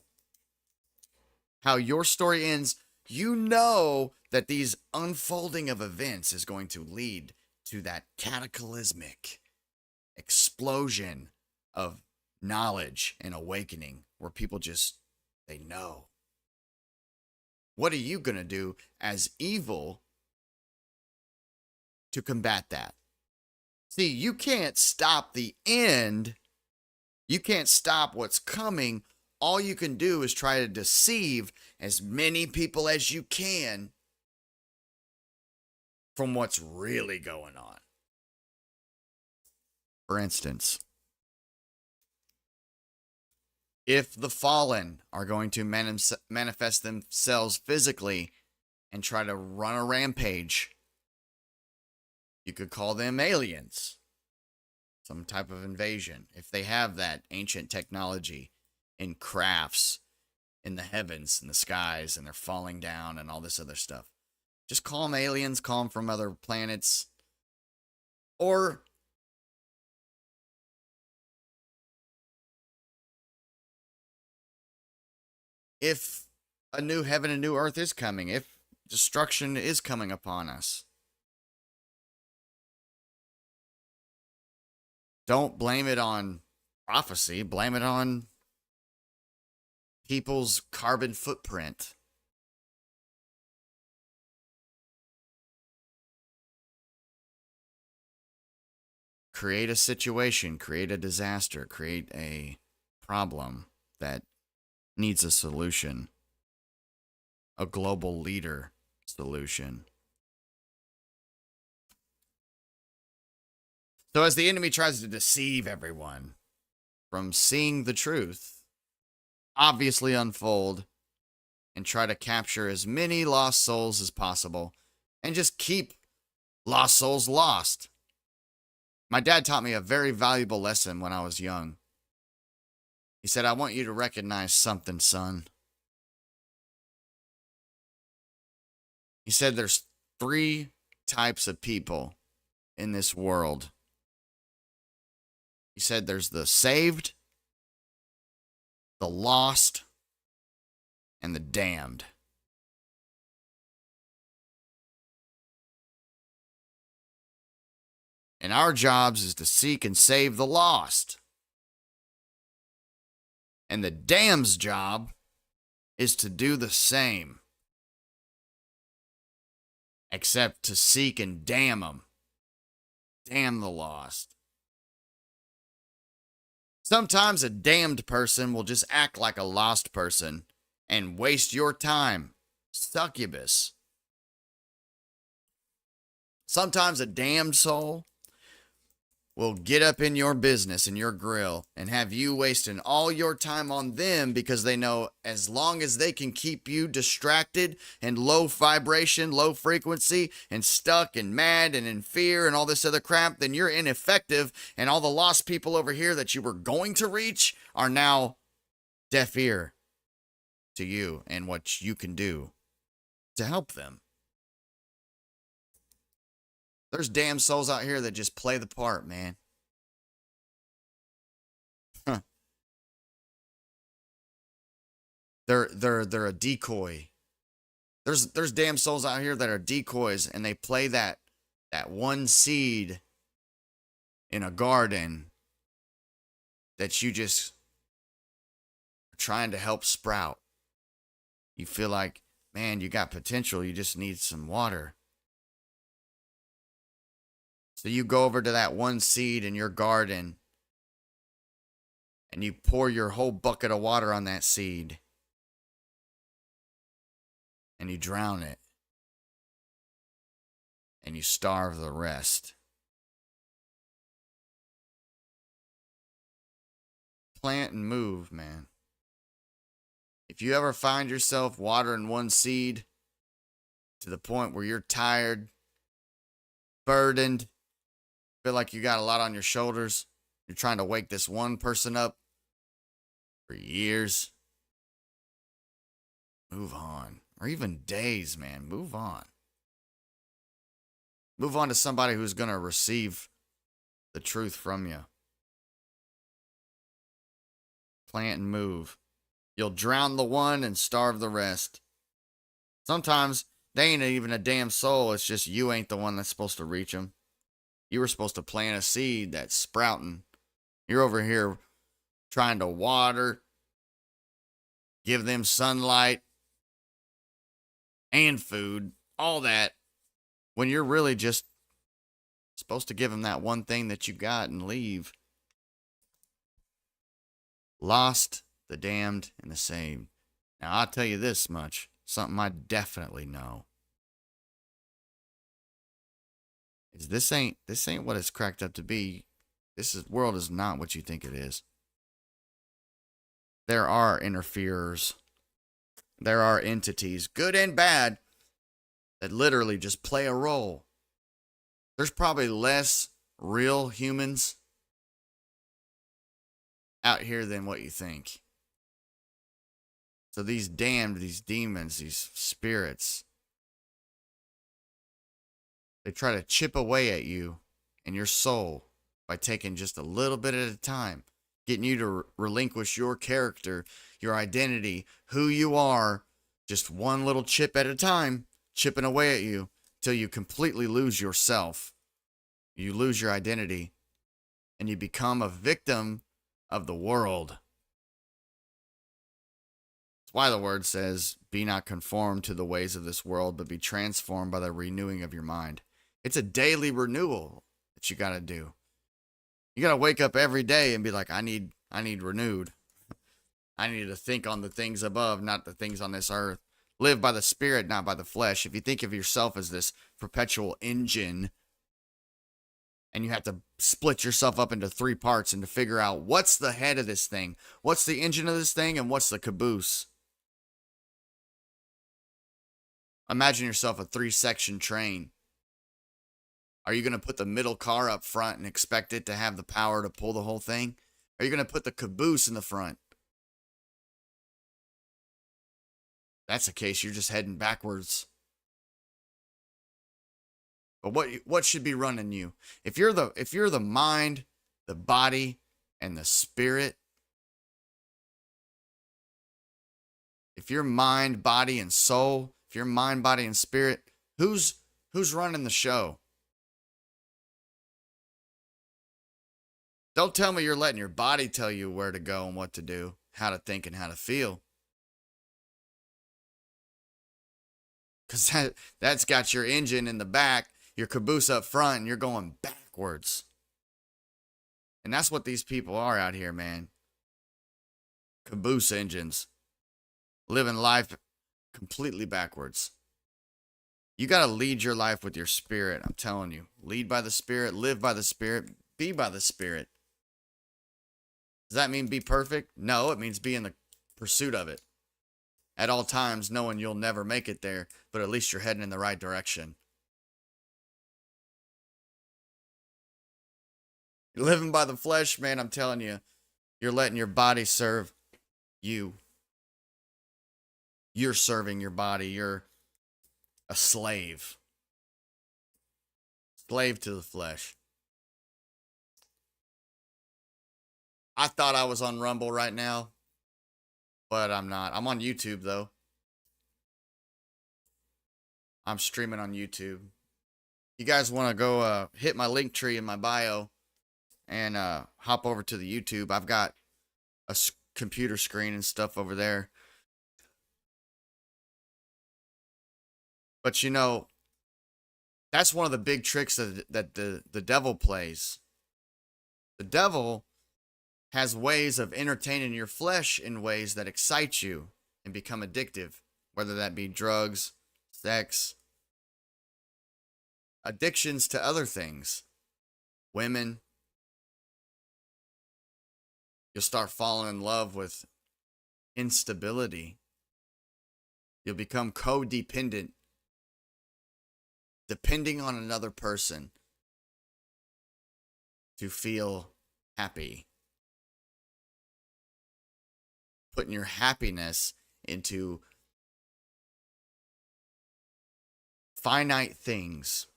how your story ends, you know that these unfolding of events is going to lead to that cataclysmic explosion of knowledge and awakening where people just, they know. What are you going to do as evil to combat that? See, you can't stop the end. You can't stop what's coming. All you can do is try to deceive as many people as you can from what's really going on. For instance, if the fallen are going to manifest themselves physically and try to run a rampage, You could call them aliens, some type of invasion. If they have that ancient technology in crafts in the heavens and the skies and they're falling down and all this other stuff, just call them aliens, call them from other planets. Or if a new heaven and new earth is coming, if destruction is coming upon us, don't blame it on prophecy, blame it on people's carbon footprint. Create a situation, create a disaster, create a problem that needs a solution, a global leader solution. So, as the enemy tries to deceive everyone from seeing the truth obviously unfold and try to capture as many lost souls as possible and just keep lost souls lost. My dad taught me a very valuable lesson when I was young. He said, I want you to recognize something, son. He said, there's 3 types of people in this world. He said, there's the saved, the lost, and the damned. And our jobs is to seek and save the lost. And the damned's job is to do the same. Except to seek and damn them. Damn the lost. Sometimes a damned person will just act like a lost person and waste your time. Succubus. Sometimes a damned soul will get up in your business, in your grill, and have you wasting all your time on them because they know as long as they can keep you distracted and low vibration, low frequency, and stuck and mad and in fear and all this other crap, then you're ineffective, and all the lost people over here that you were going to reach are now deaf ear to you and what you can do to help them. There's damn souls out here that just play the part, man. Huh. They're a decoy. There's damn souls out here that are decoys and they play that one seed in a garden that you just are trying to help sprout. You feel like, man, you got potential, you just need some water. So you go over to that one seed in your garden and you pour your whole bucket of water on that seed and you drown it and you starve the rest. Plant and move, man. If you ever find yourself watering one seed to the point where you're tired, burdened, feel like you got a lot on your shoulders, you're trying to wake this one person up for years, move on. Or even days, man, move on. Move on to somebody who's going to receive the truth from you. Plant and move. You'll drown the one and starve the rest. Sometimes they ain't even a damn soul, it's just you ain't the one that's supposed to reach them. You were supposed to plant a seed that's sprouting. You're over here trying to water, give them sunlight and food, all that, when you're really just supposed to give them that one thing that you got and leave. Lost, the damned, and the saved. Now, I'll tell you this much, something I definitely know. Is this ain't what it's cracked up to be. This world is not what you think it is. There are interferers. There are entities, good and bad, that literally just play a role. There's probably less real humans out here than what you think. So these damned, these demons, these spirits, they try to chip away at you and your soul by taking just a little bit at a time, getting you to relinquish your character, your identity, who you are, just one little chip at a time, chipping away at you till you completely lose yourself. You lose your identity and you become a victim of the world. That's why the word says, be not conformed to the ways of this world, but be transformed by the renewing of your mind. It's a daily renewal that you got to do. You got to wake up every day and be like, I need renewed. I need to think on the things above, not the things on this earth. Live by the Spirit, not by the flesh. If you think of yourself as this perpetual engine, and you have to split yourself up into 3 parts and to figure out what's the head of this thing, what's the engine of this thing, and what's the caboose. Imagine yourself a 3-section train. Are you going to put the middle car up front and expect it to have the power to pull the whole thing? Are you going to put the caboose in the front? That's the case. You're just heading backwards. But what should be running you? If you're the mind, the body, and the spirit, if you're mind, body, and soul, if you're mind, body, and spirit, who's running the show? Don't tell me you're letting your body tell you where to go and what to do, how to think and how to feel. Because that's got your engine in the back, your caboose up front, and you're going backwards. And that's what these people are out here, man. Caboose engines. Living life completely backwards. You got to lead your life with your spirit, I'm telling you. Lead by the Spirit, live by the Spirit, be by the Spirit. Does that mean be perfect? No, it means be in the pursuit of it. At all times, knowing you'll never make it there, but at least you're heading in the right direction. You're living by the flesh, man, I'm telling you, you're letting your body serve you. You're serving your body. You're a slave. Slave to the flesh. I thought I was on Rumble right now, but I'm not. I'm on YouTube, though. I'm streaming on YouTube. You guys want to go hit my link tree in my bio and hop over to the YouTube. I've got a computer screen and stuff over there. But you know, that's one of the big tricks that the devil plays. The devil has ways of entertaining your flesh in ways that excite you and become addictive, whether that be drugs, sex, addictions to other things, women. You'll start falling in love with instability. You'll become codependent, depending on another person to feel happy. Putting your happiness into finite things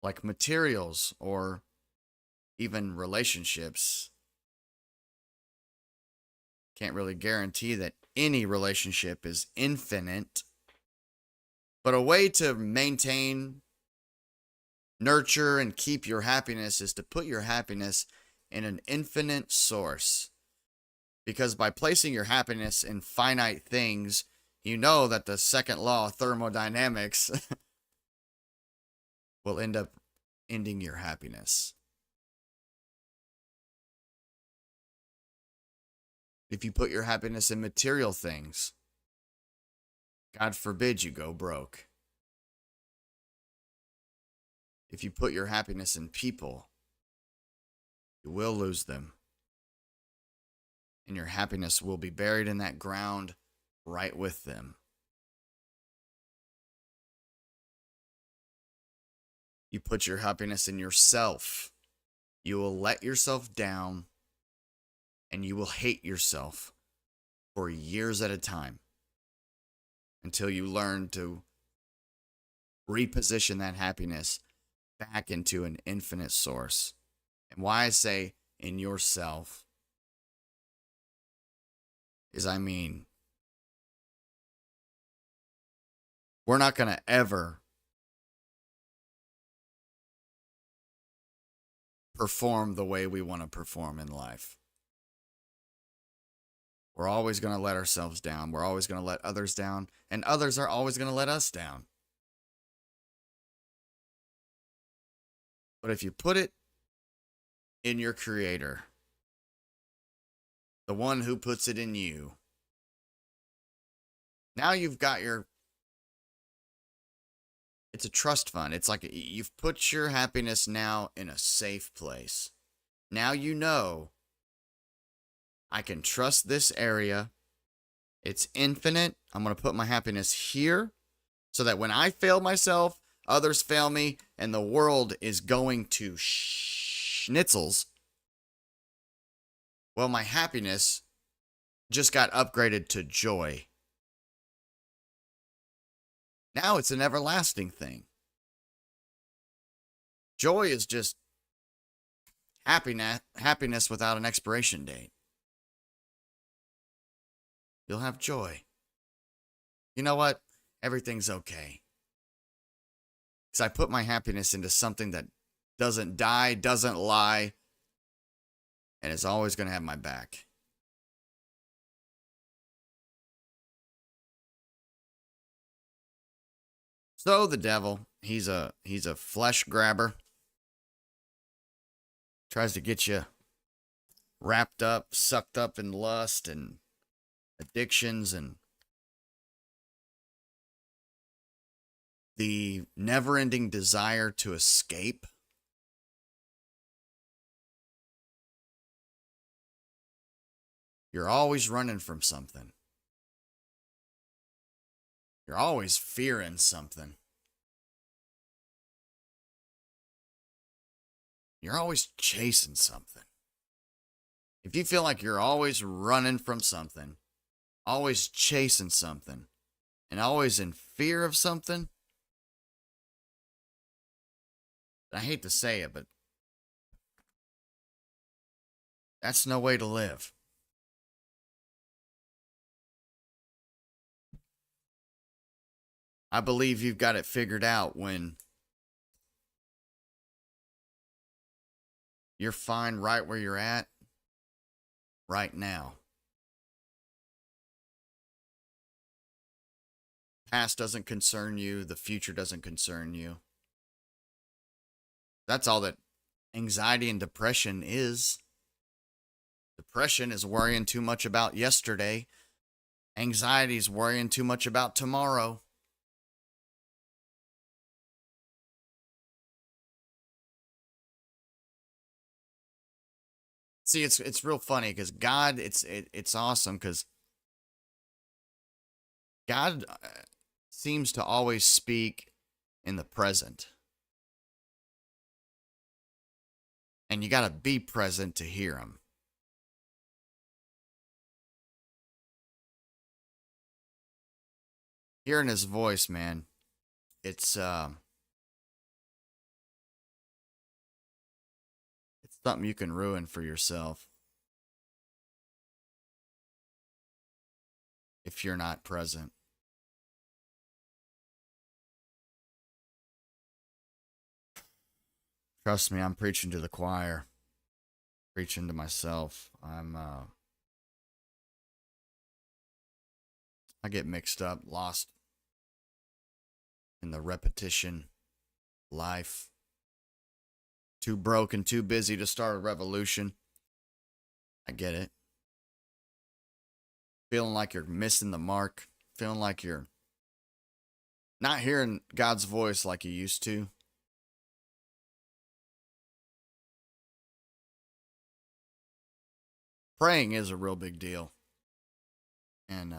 like materials or even relationships. Can't really guarantee that any relationship is infinite, but a way to maintain, nurture, and keep your happiness is to put your happiness in an infinite source. Because by placing your happiness in finite things, you know that the second law of thermodynamics will end up ending your happiness. If you put your happiness in material things, God forbid you go broke. If you put your happiness in people, you will lose them. And your happiness will be buried in that ground right with them. You put your happiness in yourself. You will let yourself down and you will hate yourself for years at a time until you learn to reposition that happiness back into an infinite source. And why I say in yourself is we're not going to ever perform the way we want to perform in life. We're always going to let ourselves down. We're always going to let others down. And others are always going to let us down. But if you put it in your creator, the one who puts it in you, now you've got it's a trust fund. It's like you've put your happiness now in a safe place. Now you know I can trust this area. It's infinite. I'm going to put my happiness here so that when I fail myself, others fail me, and the world is going to schnitzels. Well, my happiness just got upgraded to joy. Now it's an everlasting thing. Joy is just happiness without an expiration date. You'll have joy. You know what? Everything's okay. Because I put my happiness into something that doesn't die, doesn't lie, and is always going to have my back. So the devil, he's a flesh grabber. Tries to get you wrapped up, sucked up in lust and addictions and the never-ending desire to escape. You're always running from something. You're always fearing something. You're always chasing something. If you feel like you're always running from something, always chasing something, and always in fear of something, I hate to say it, but that's no way to live. I believe you've got it figured out when you're fine right where you're at right now. Past doesn't concern you. The future doesn't concern you. That's all that anxiety and depression is. Depression is worrying too much about yesterday. Anxiety is worrying too much about tomorrow. See, it's real funny because God, it's awesome because God seems to always speak in the present. And you got to be present to hear him. Hearing his voice, man, it's something you can ruin for yourself if you're not present. Trust me, I'm preaching to the choir, preaching to myself. I get mixed up, lost in the repetition life. Too broke and too busy to start a revolution. I get it. Feeling like you're missing the mark. Feeling like you're not hearing God's voice like you used to. Praying is a real big deal. And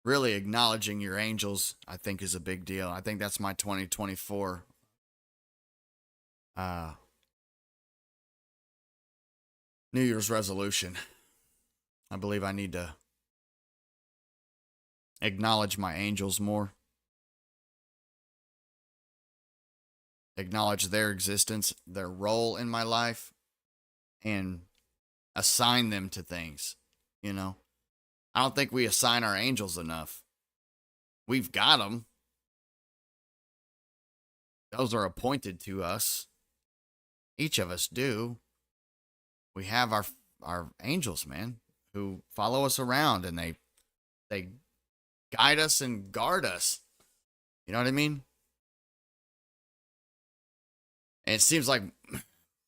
really acknowledging your angels, I think, is a big deal. I think that's my 2024 uh, New Year's resolution. I believe I need to acknowledge my angels more, acknowledge their existence, their role in my life, and assign them to things. You know, I don't think we assign our angels enough. We've got them, those are appointed to us. Each of us do. We have our angels, man, who follow us around and they guide us and guard us. You know what I mean? And it seems like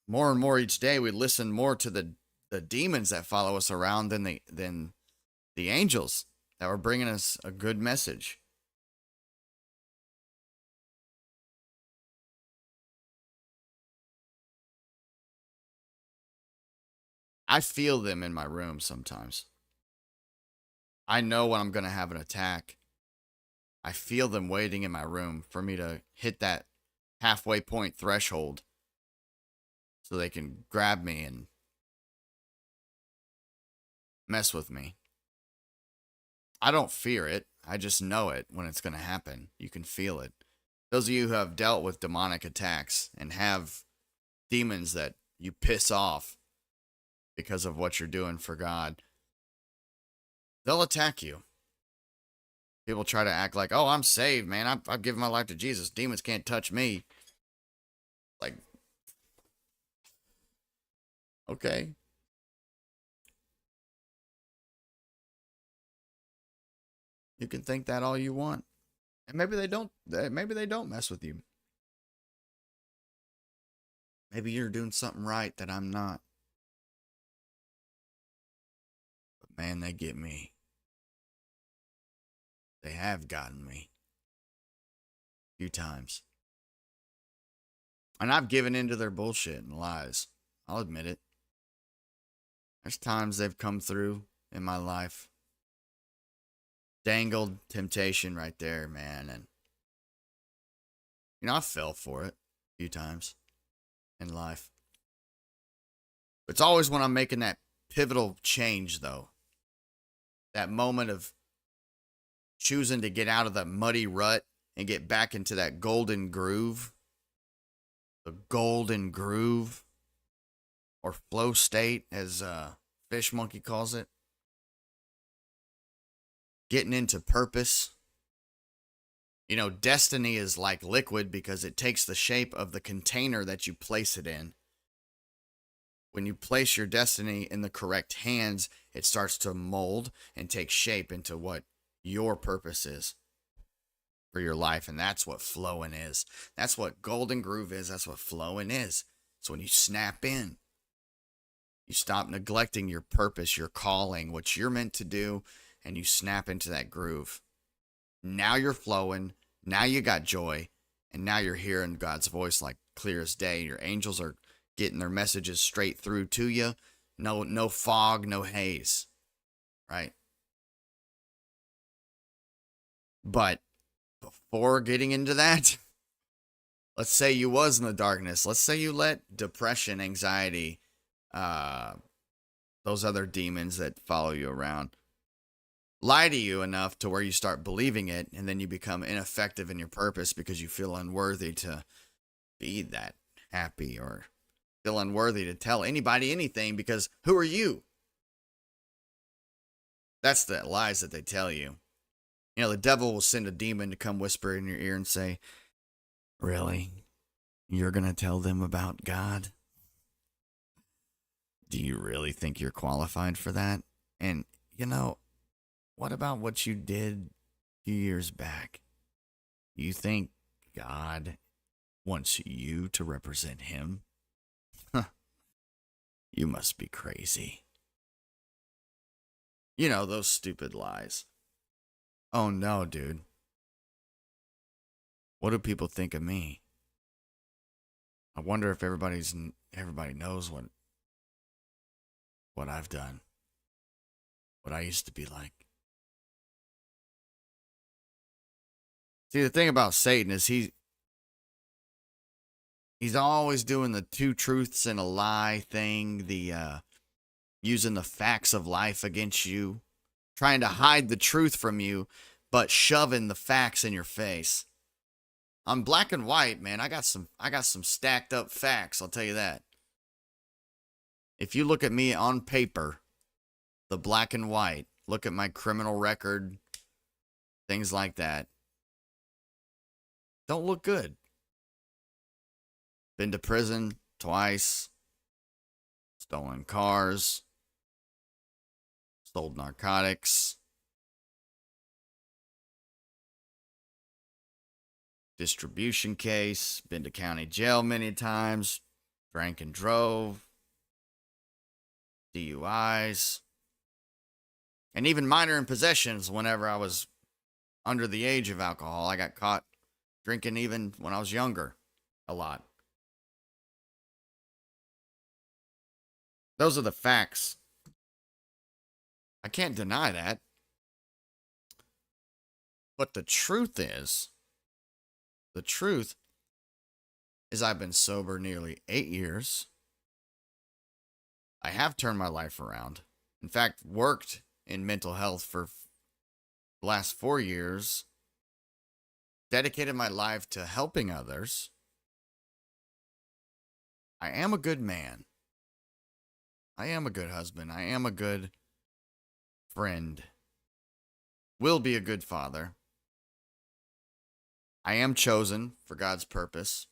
more and more each day we listen more to the demons that follow us around than the angels that were bringing us a good message. I feel them in my room sometimes. I know when I'm going to have an attack. I feel them waiting in my room for me to hit that halfway point threshold so they can grab me and mess with me. I don't fear it. I just know it when it's going to happen. You can feel it. Those of you who have dealt with demonic attacks and have demons that you piss off because of what you're doing for God, they'll attack you. People try to act like, oh, I'm saved, man. I've given my life to Jesus. Demons can't touch me. Like, okay. You can think that all you want. And maybe they don't. Maybe they don't mess with you. Maybe you're doing something right that I'm not. But man, they get me. They have gotten me a few times. And I've given into their bullshit and lies. I'll admit it. There's times they've come through in my life. Dangled temptation right there, man. And, I fell for it a few times in life. It's always when I'm making that pivotal change, though. That moment of choosing to get out of the muddy rut and get back into that golden groove. The golden groove. Or flow state, as Fish Monkey calls it. Getting into purpose. Destiny is like liquid because it takes the shape of the container that you place it in. When you place your destiny in the correct hands, it starts to mold and take shape into what your purpose is for your life. And that's what flowing is. That's what golden groove is. That's what flowing is. So when you snap in, you stop neglecting your purpose, your calling, what you're meant to do, and you snap into that groove. Now you're flowing. Now you got joy. And now you're hearing God's voice like clear as day. Your angels are getting their messages straight through to you. No fog, no haze. Right? But before getting into that, let's say you was in the darkness. Let's say you let depression, anxiety, those other demons that follow you around lie to you enough to where you start believing it, and then you become ineffective in your purpose because you feel unworthy to be that happy, or feel unworthy to tell anybody anything because who are you? That's the lies that they tell you. The devil will send a demon to come whisper in your ear and say, really? You're going to tell them about God? Do you really think you're qualified for that? And, what about what you did a few years back? You think God wants you to represent him? Huh. You must be crazy. Those stupid lies. Oh no, dude. What do people think of me? I wonder if everybody knows what I've done. What I used to be like. See, the thing about Satan is he's always doing the two truths and a lie thing, the using the facts of life against you, trying to hide the truth from you, but shoving the facts in your face. I'm black and white, man. I got some stacked up facts, I'll tell you that. If you look at me on paper, the black and white, look at my criminal record, things like that, don't look good. Been to prison twice, stolen cars, sold narcotics, distribution case, been to county jail many times, drank and drove, DUIs, and even minor in possessions whenever I was under the age of alcohol. I got caught drinking even when I was younger, a lot. Those are the facts. I can't deny that. But the truth is I've been sober nearly 8 years. I have turned my life around. In fact, worked in mental health for the last 4 years, dedicated my life to helping others. I am a good man. I am a good husband. I am a good friend. Will be a good father. I am chosen for God's purpose.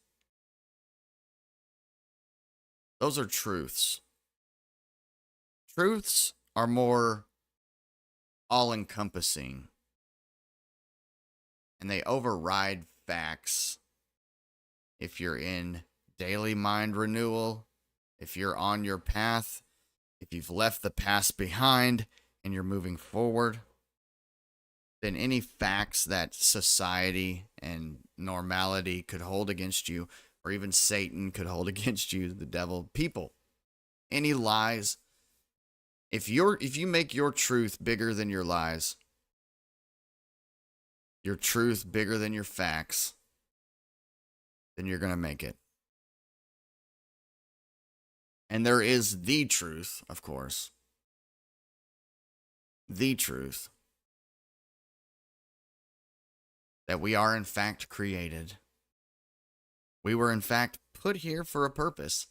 Those are truths. Truths are more all encompassing, and they override facts. If you're in daily mind renewal, if you're on your path, if you've left the past behind and you're moving forward, then any facts that society and normality could hold against you, or even Satan could hold against you, the devil, people, any lies, if you make your truth bigger than your lies, your truth bigger than your facts, then you're going to make it. And there is the truth, of course. The truth that we are in fact created. We were in fact put here for a purpose.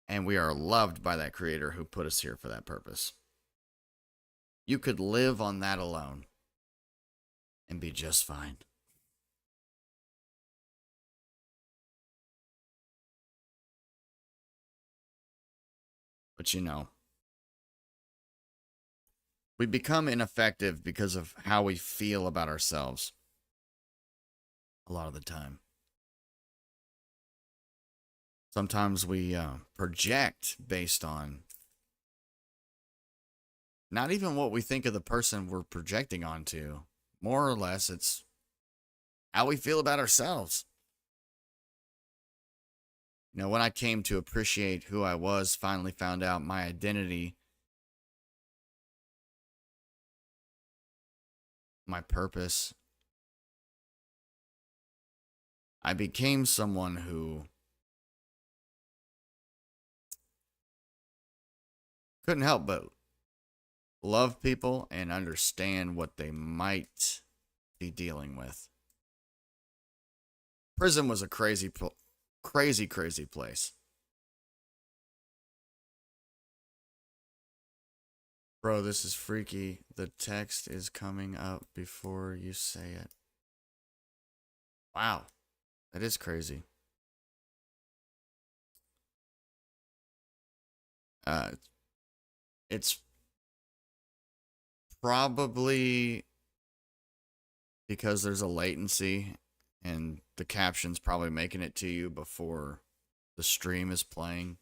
And we are loved by that creator who put us here for that purpose. You could live on that alone and be just fine. But you know, we become ineffective because of how we feel about ourselves a lot of the time. Sometimes we project based on not even what we think of the person we're projecting onto. More or less, it's how we feel about ourselves. You know, when I came to appreciate who I was, finally found out my identity, my purpose, I became someone who couldn't help but love people and understand what they might be dealing with. Prison was a crazy place. Bro, this is freaky. The text is coming up before you say it. Wow, that is crazy. It's probably because there's a latency and the caption's probably making it to you before the stream is playing.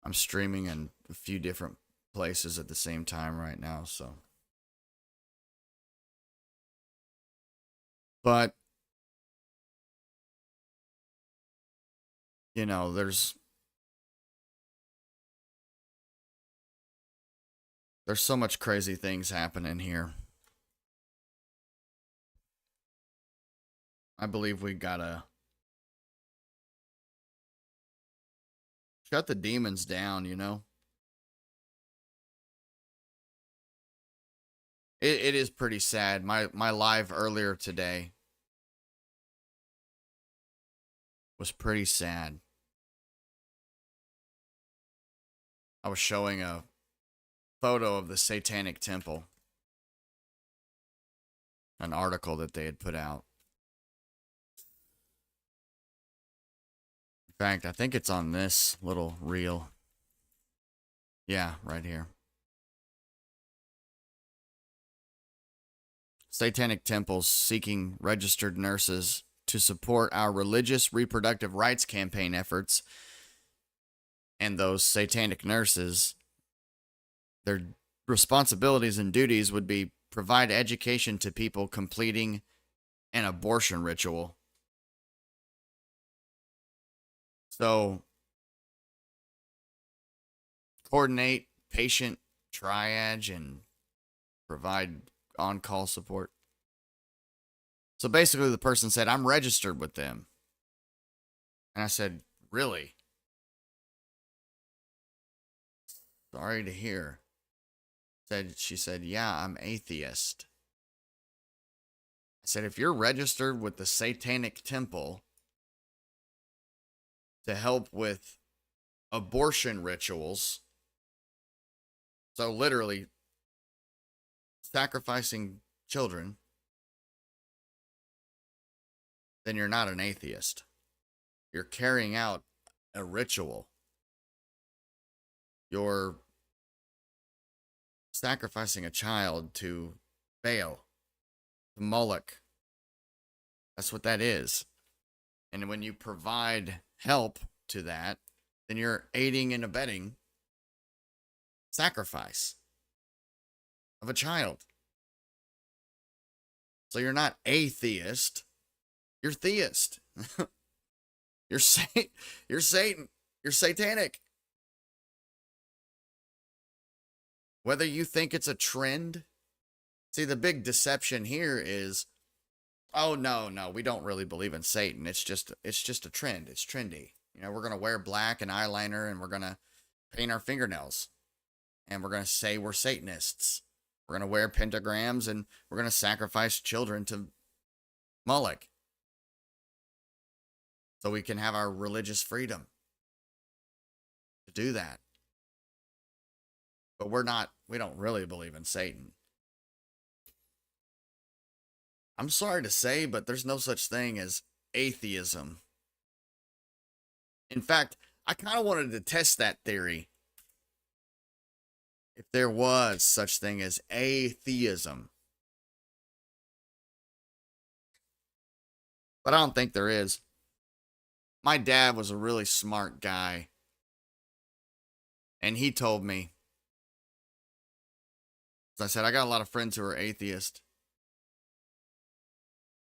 I'm streaming in a few different places at the same time right now, so. But, you know, there's so much crazy things happening here. I believe we gotta shut the demons down, you know? It is pretty sad. My live earlier today was pretty sad. I was showing a photo of the Satanic Temple, an article that they had put out. In fact, I think it's on this little reel. Yeah, right here. Satanic temples seeking registered nurses to support our religious reproductive rights campaign efforts. And those satanic nurses, their responsibilities and duties would be provide education to people completing an abortion ritual. So, coordinate patient triage and provide on-call support. So basically the person said, I'm registered with them. And I said, really? Sorry to hear. She said, yeah, I'm atheist. I said, if you're registered with the Satanic Temple to help with abortion rituals, so literally sacrificing children, then you're not an atheist. You're carrying out a ritual. You're sacrificing a child to Baal, to Moloch. That's what that is. And when you provide help to that, then you're aiding and abetting sacrifice of a child. So you're not atheist, you're theist. You're Satan. You're satanic. Whether you think it's a trend, see, the big deception here is, oh no, we don't really believe in Satan. It's just a trend. It's trendy. You know, we're gonna wear black and eyeliner, and we're gonna paint our fingernails, and we're gonna say we're Satanists. We're gonna wear pentagrams, and we're gonna sacrifice children to Moloch, so we can have our religious freedom to do that. But we don't really believe in Satan. I'm sorry to say, but there's no such thing as atheism. In fact, I kind of wanted to test that theory. If there was such thing as atheism. But I don't think there is. My dad was a really smart guy. And he told me, as I said, I got a lot of friends who are atheist.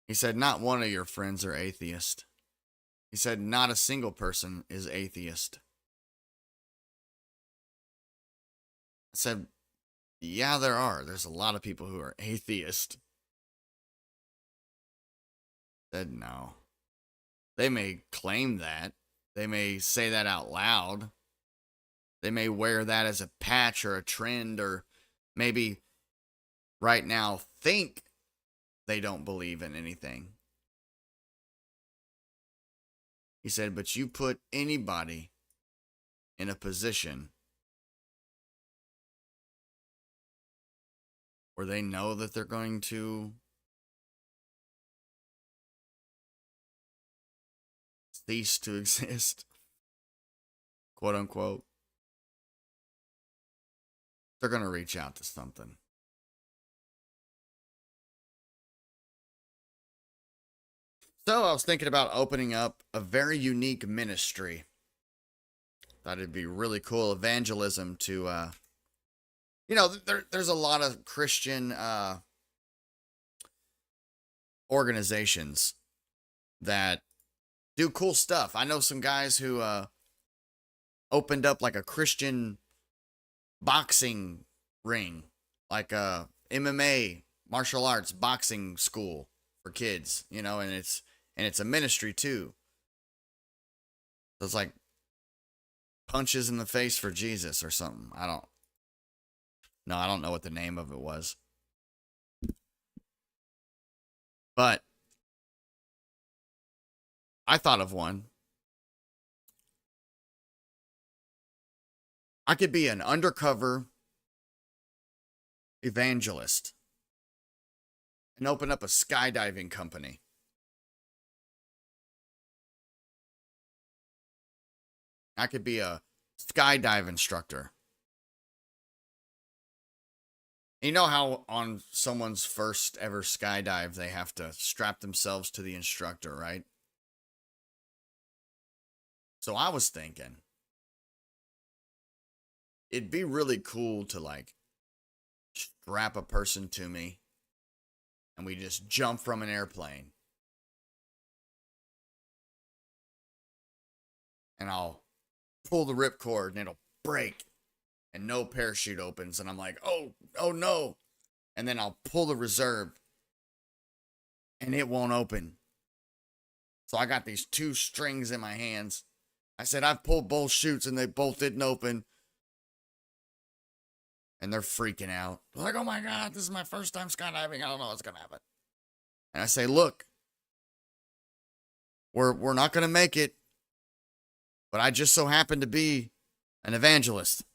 He said, not one of your friends are atheist. He said, not a single person is atheist. I said, yeah, there are. There's a lot of people who are atheist. I said, no. They may claim that. They may say that out loud. They may wear that as a patch or a trend, or maybe right now think they don't believe in anything. He said, but you put anybody in a position where they know that they're going to cease to exist, quote unquote, they're going to reach out to something. So I was thinking about opening up a very unique ministry. Thought it'd be really cool evangelism to, there's a lot of Christian organizations that do cool stuff. I know some guys who opened up like a Christian boxing ring, like a MMA martial arts boxing school for kids, and And it's a ministry too. So it's like punches in the face for Jesus or something. I don't know what the name of it was. But I thought of one. I could be an undercover evangelist and open up a skydiving company. I could be a skydive instructor. You know how on someone's first ever skydive, they have to strap themselves to the instructor, right? So I was thinking, it'd be really cool to like strap a person to me and we just jump from an airplane. And I'll pull the ripcord and it'll break and no parachute opens. And I'm like, oh no. And then I'll pull the reserve and it won't open. So I got these two strings in my hands. I said, I've pulled both chutes and they both didn't open. And they're freaking out. They're like, oh my God, this is my first time skydiving. I don't know what's going to happen. And I say, look, we're not going to make it. But I just so happen to be an evangelist.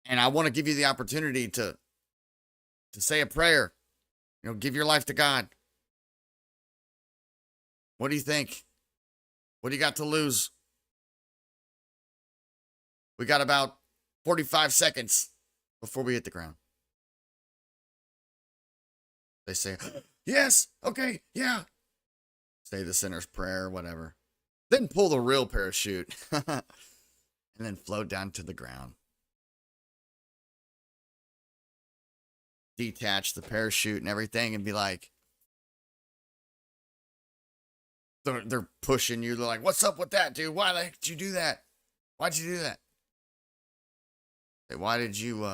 And I want to give you the opportunity to say a prayer. You know, give your life to God. What do you think? What do you got to lose? We got about 45 seconds before we hit the ground. They say, yes, okay, yeah. Say the sinner's prayer, whatever. Then pull the real parachute. And then float down to the ground. Detach the parachute and everything and be like, they're pushing you. They're like, what's up with that, dude? Why the heck did you do that? Why'd you do that? Say, why did you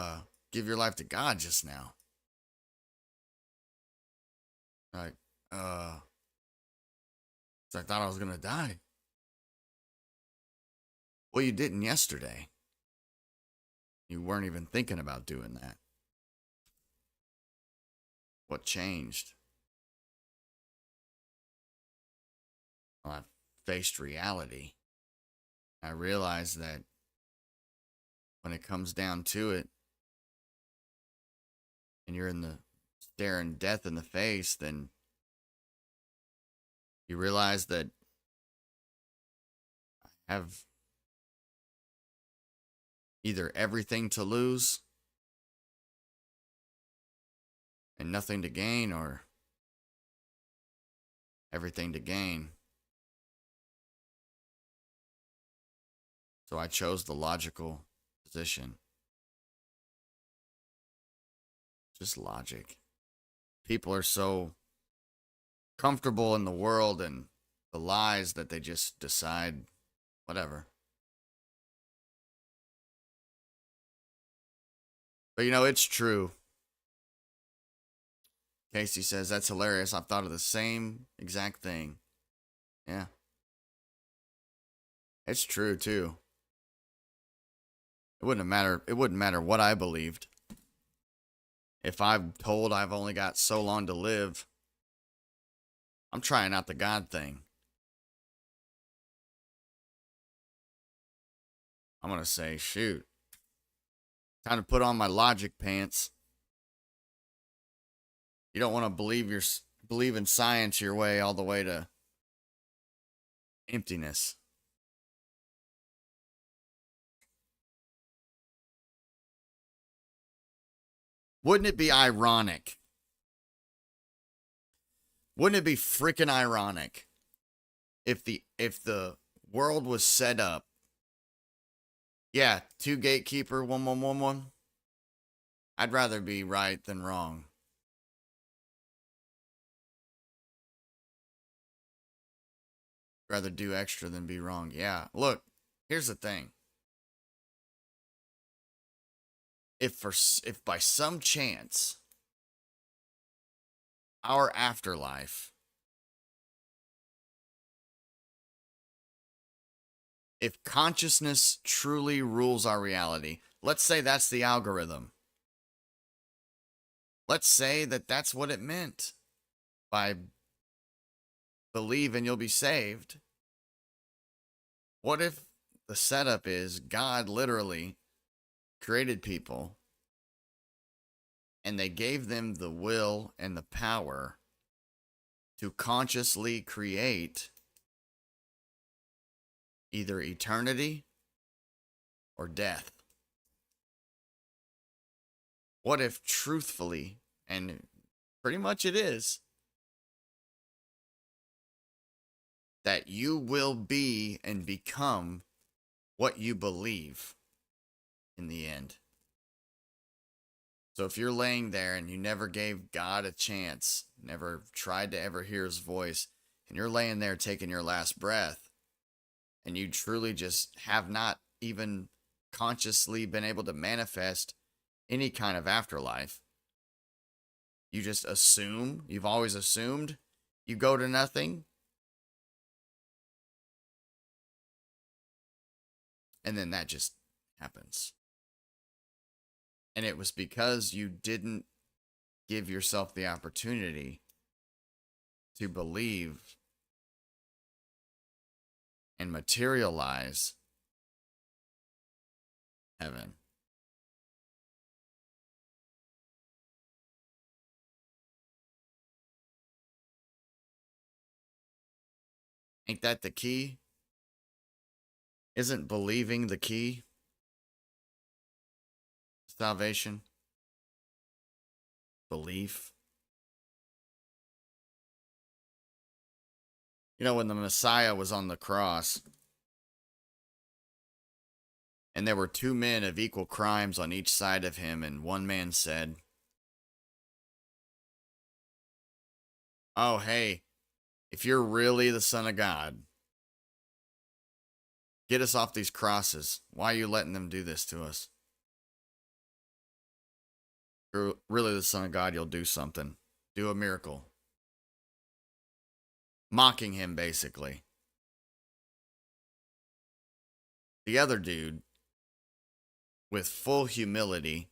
give your life to God just now? Like, I thought I was going to die. Well, you didn't yesterday. You weren't even thinking about doing that. What changed? Well, I faced reality. I realized that when it comes down to it, and you're in the staring death in the face, then you realize that I have either everything to lose and nothing to gain, or everything to gain. So I chose the logical position. Just logic. People are so comfortable in the world and the lies that they just decide, whatever. But you know, it's true. Casey says, that's hilarious. I've thought of the same exact thing. Yeah. It's true, too. It wouldn't matter what I believed. If I'm told I've only got so long to live, I'm trying out the God thing. I'm going to say, shoot, time to put on my logic pants. You don't want to believe in science your way all the way to emptiness. Wouldn't it be ironic? Wouldn't it be freaking ironic if the world was set up? Yeah, 2 gatekeeper 1111. I'd rather be right than wrong. Rather do extra than be wrong. Yeah, look, here's the thing. If by some chance our afterlife, if consciousness truly rules our reality, let's say that's the algorithm. Let's say that that's what it meant by believe and you'll be saved. What if the setup is God literally created people and they gave them the will and the power to consciously create either eternity or death? What if truthfully, and pretty much it is, that you will be and become what you believe in the end? So if you're laying there and you never gave God a chance, never tried to ever hear his voice, and you're laying there taking your last breath, and you truly just have not even consciously been able to manifest any kind of afterlife, you just assume, you've always assumed you go to nothing, and then that just happens. And it was because you didn't give yourself the opportunity to believe and materialize heaven. Ain't that the key? Isn't believing the key to salvation? Belief. You know, when the Messiah was on the cross and there were two men of equal crimes on each side of him, and one man said, "Oh, hey, if you're really the Son of God, get us off these crosses. Why are you letting them do this to us? If you're really the Son of God, you'll do something. Do a miracle." Mocking him, basically. The other dude, with full humility,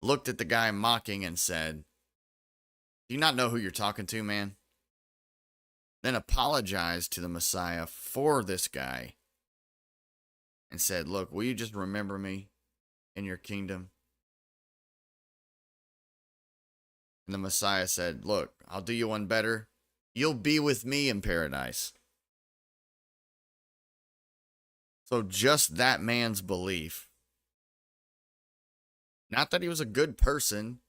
looked at the guy mocking and said, "Do you not know who you're talking to, man?" Then apologized to the Messiah for this guy and said, "Look, will you just remember me in your kingdom?" And the Messiah said, "Look, I'll do you one better. You'll be with me in paradise." So just that man's belief, not that he was a good person,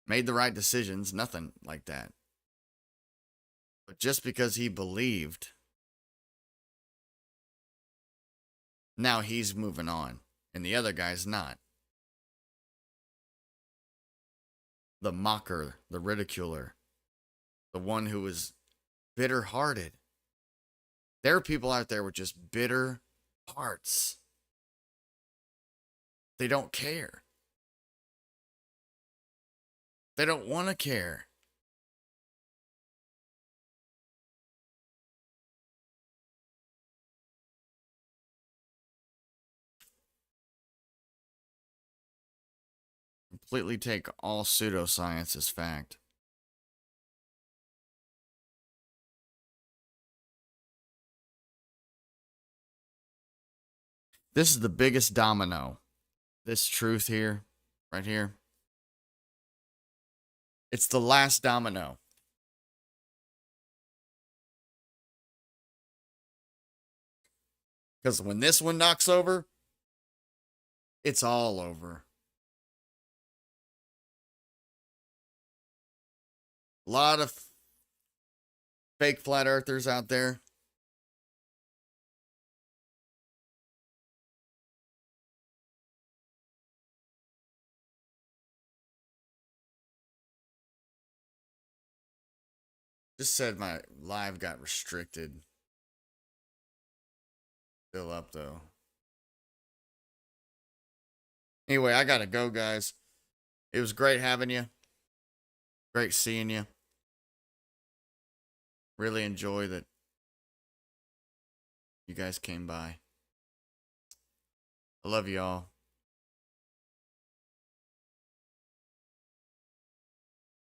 made the right decisions, nothing like that, but just because he believed, now he's moving on, and the other guy's not. The mocker, the ridiculer, the one who was bitter hearted. There are people out there with just bitter hearts. They don't care. They don't want to care. Completely take all pseudoscience as fact. This is the biggest domino. This truth here, right here, it's the last domino. Because when this one knocks over, it's all over. A lot of fake flat earthers out there. Just said my live got restricted. Still up though. Anyway, I gotta go, guys. It was great having you. Great seeing you. Really enjoy that you guys came by. I love y'all.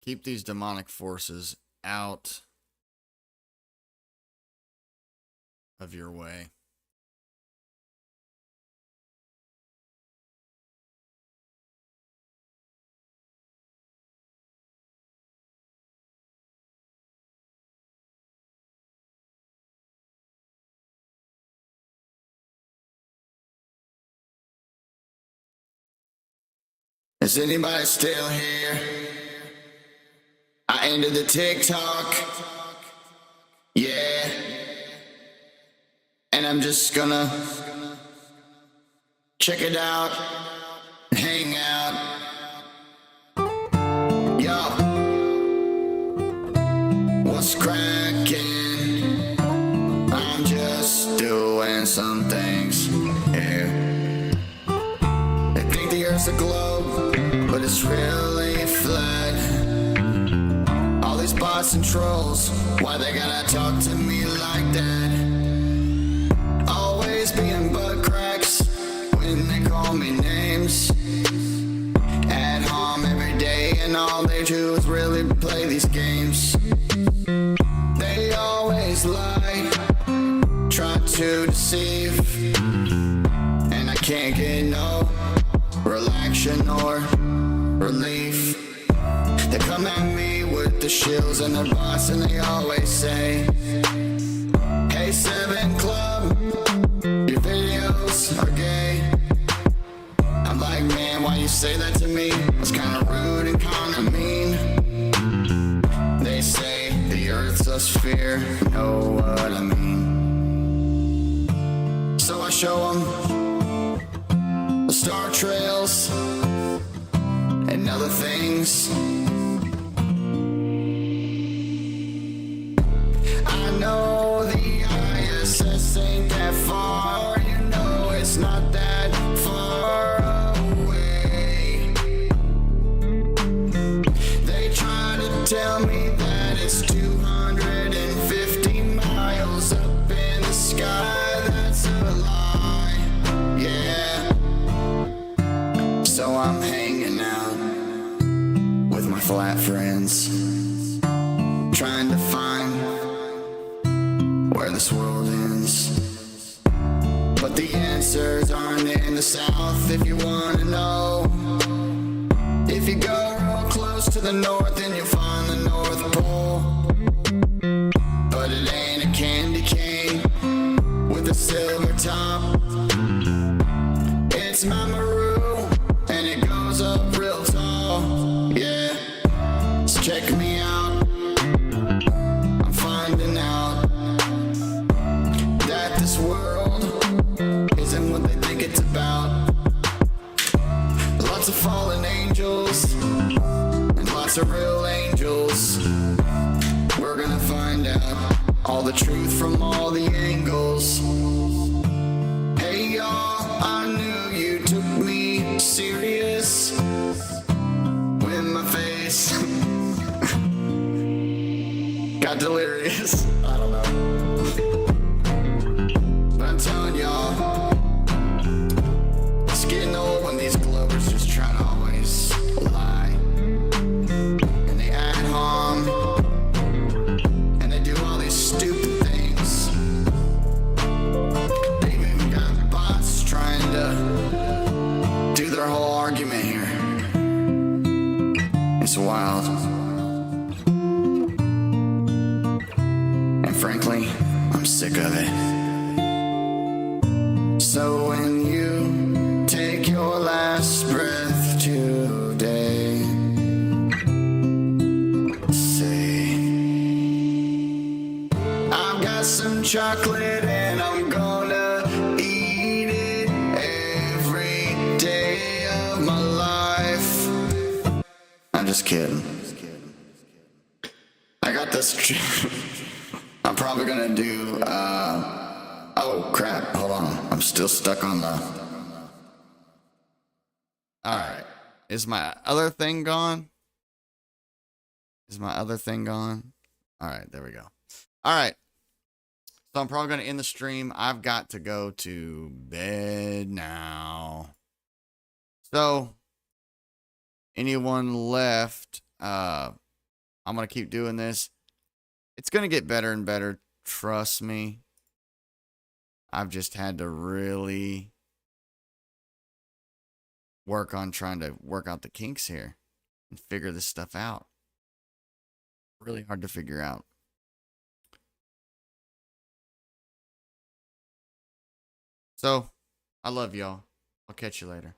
Keep these demonic forces out of your way. Is anybody still here? I ended the TikTok. Yeah. And I'm just gonna check it out, hang out. Yo. What's cracking? I'm just doing some things here. They think the earth's a globe, but it's really flat. All these bots and trolls, why they gotta talk to me like that? Always being butt cracks when they call me names. At home every day and all they do is really play these games. They always lie, try to deceive, and I can't get no relaxation or relief. They come at me with the shills and the bots and they always say, hey 7 Club, your videos are gay. I'm like, man, why you say that to me? It's kinda rude and kinda mean. They say the earth's a sphere, you know what I mean. So I show them the star trails and other things. I know the ISS ain't that far, you know it's not that far away. They try to tell me that it's 250 miles up in the sky, that's a lie, yeah. So I'm hanging out with my flat friends, trying to find where this world ends. But the answers aren't in the south if you wanna know. If you go real close to the north, then you'll find the North Pole. But it ain't a candy cane with a silver top. It's my maroon and it goes up real tall, yeah. So check me out, I'm finding out that this world isn't what they think it's about. Lots of fallen angels and lots of real angels. We're gonna find out all the truth from all the angles. Hey y'all, I knew you took me serious with my face. Got delirious, I don't know. But I'm telling y'all, it's getting old when these Globers just try to always lie. And they add harm, and they do all these stupid things. They've even got bots trying to do their whole argument here. It's wild. And frankly, I'm sick of it. So when you take your last breath today, say, I've got some chocolate and I'm gonna eat it every day of my life. I'm just kidding. I got this. I'm probably gonna do, oh crap, hold on. I'm still stuck on the. Alright. Is my other thing gone? Is my other thing gone? All right, there we go. All right. So I'm probably going to end the stream. I've got to go to bed now. So, anyone left? I'm going to keep doing this. It's going to get better and better. Trust me. I've just had to really work on trying to work out the kinks here and figure this stuff out. Really hard to figure out. So, I love y'all. I'll catch you later.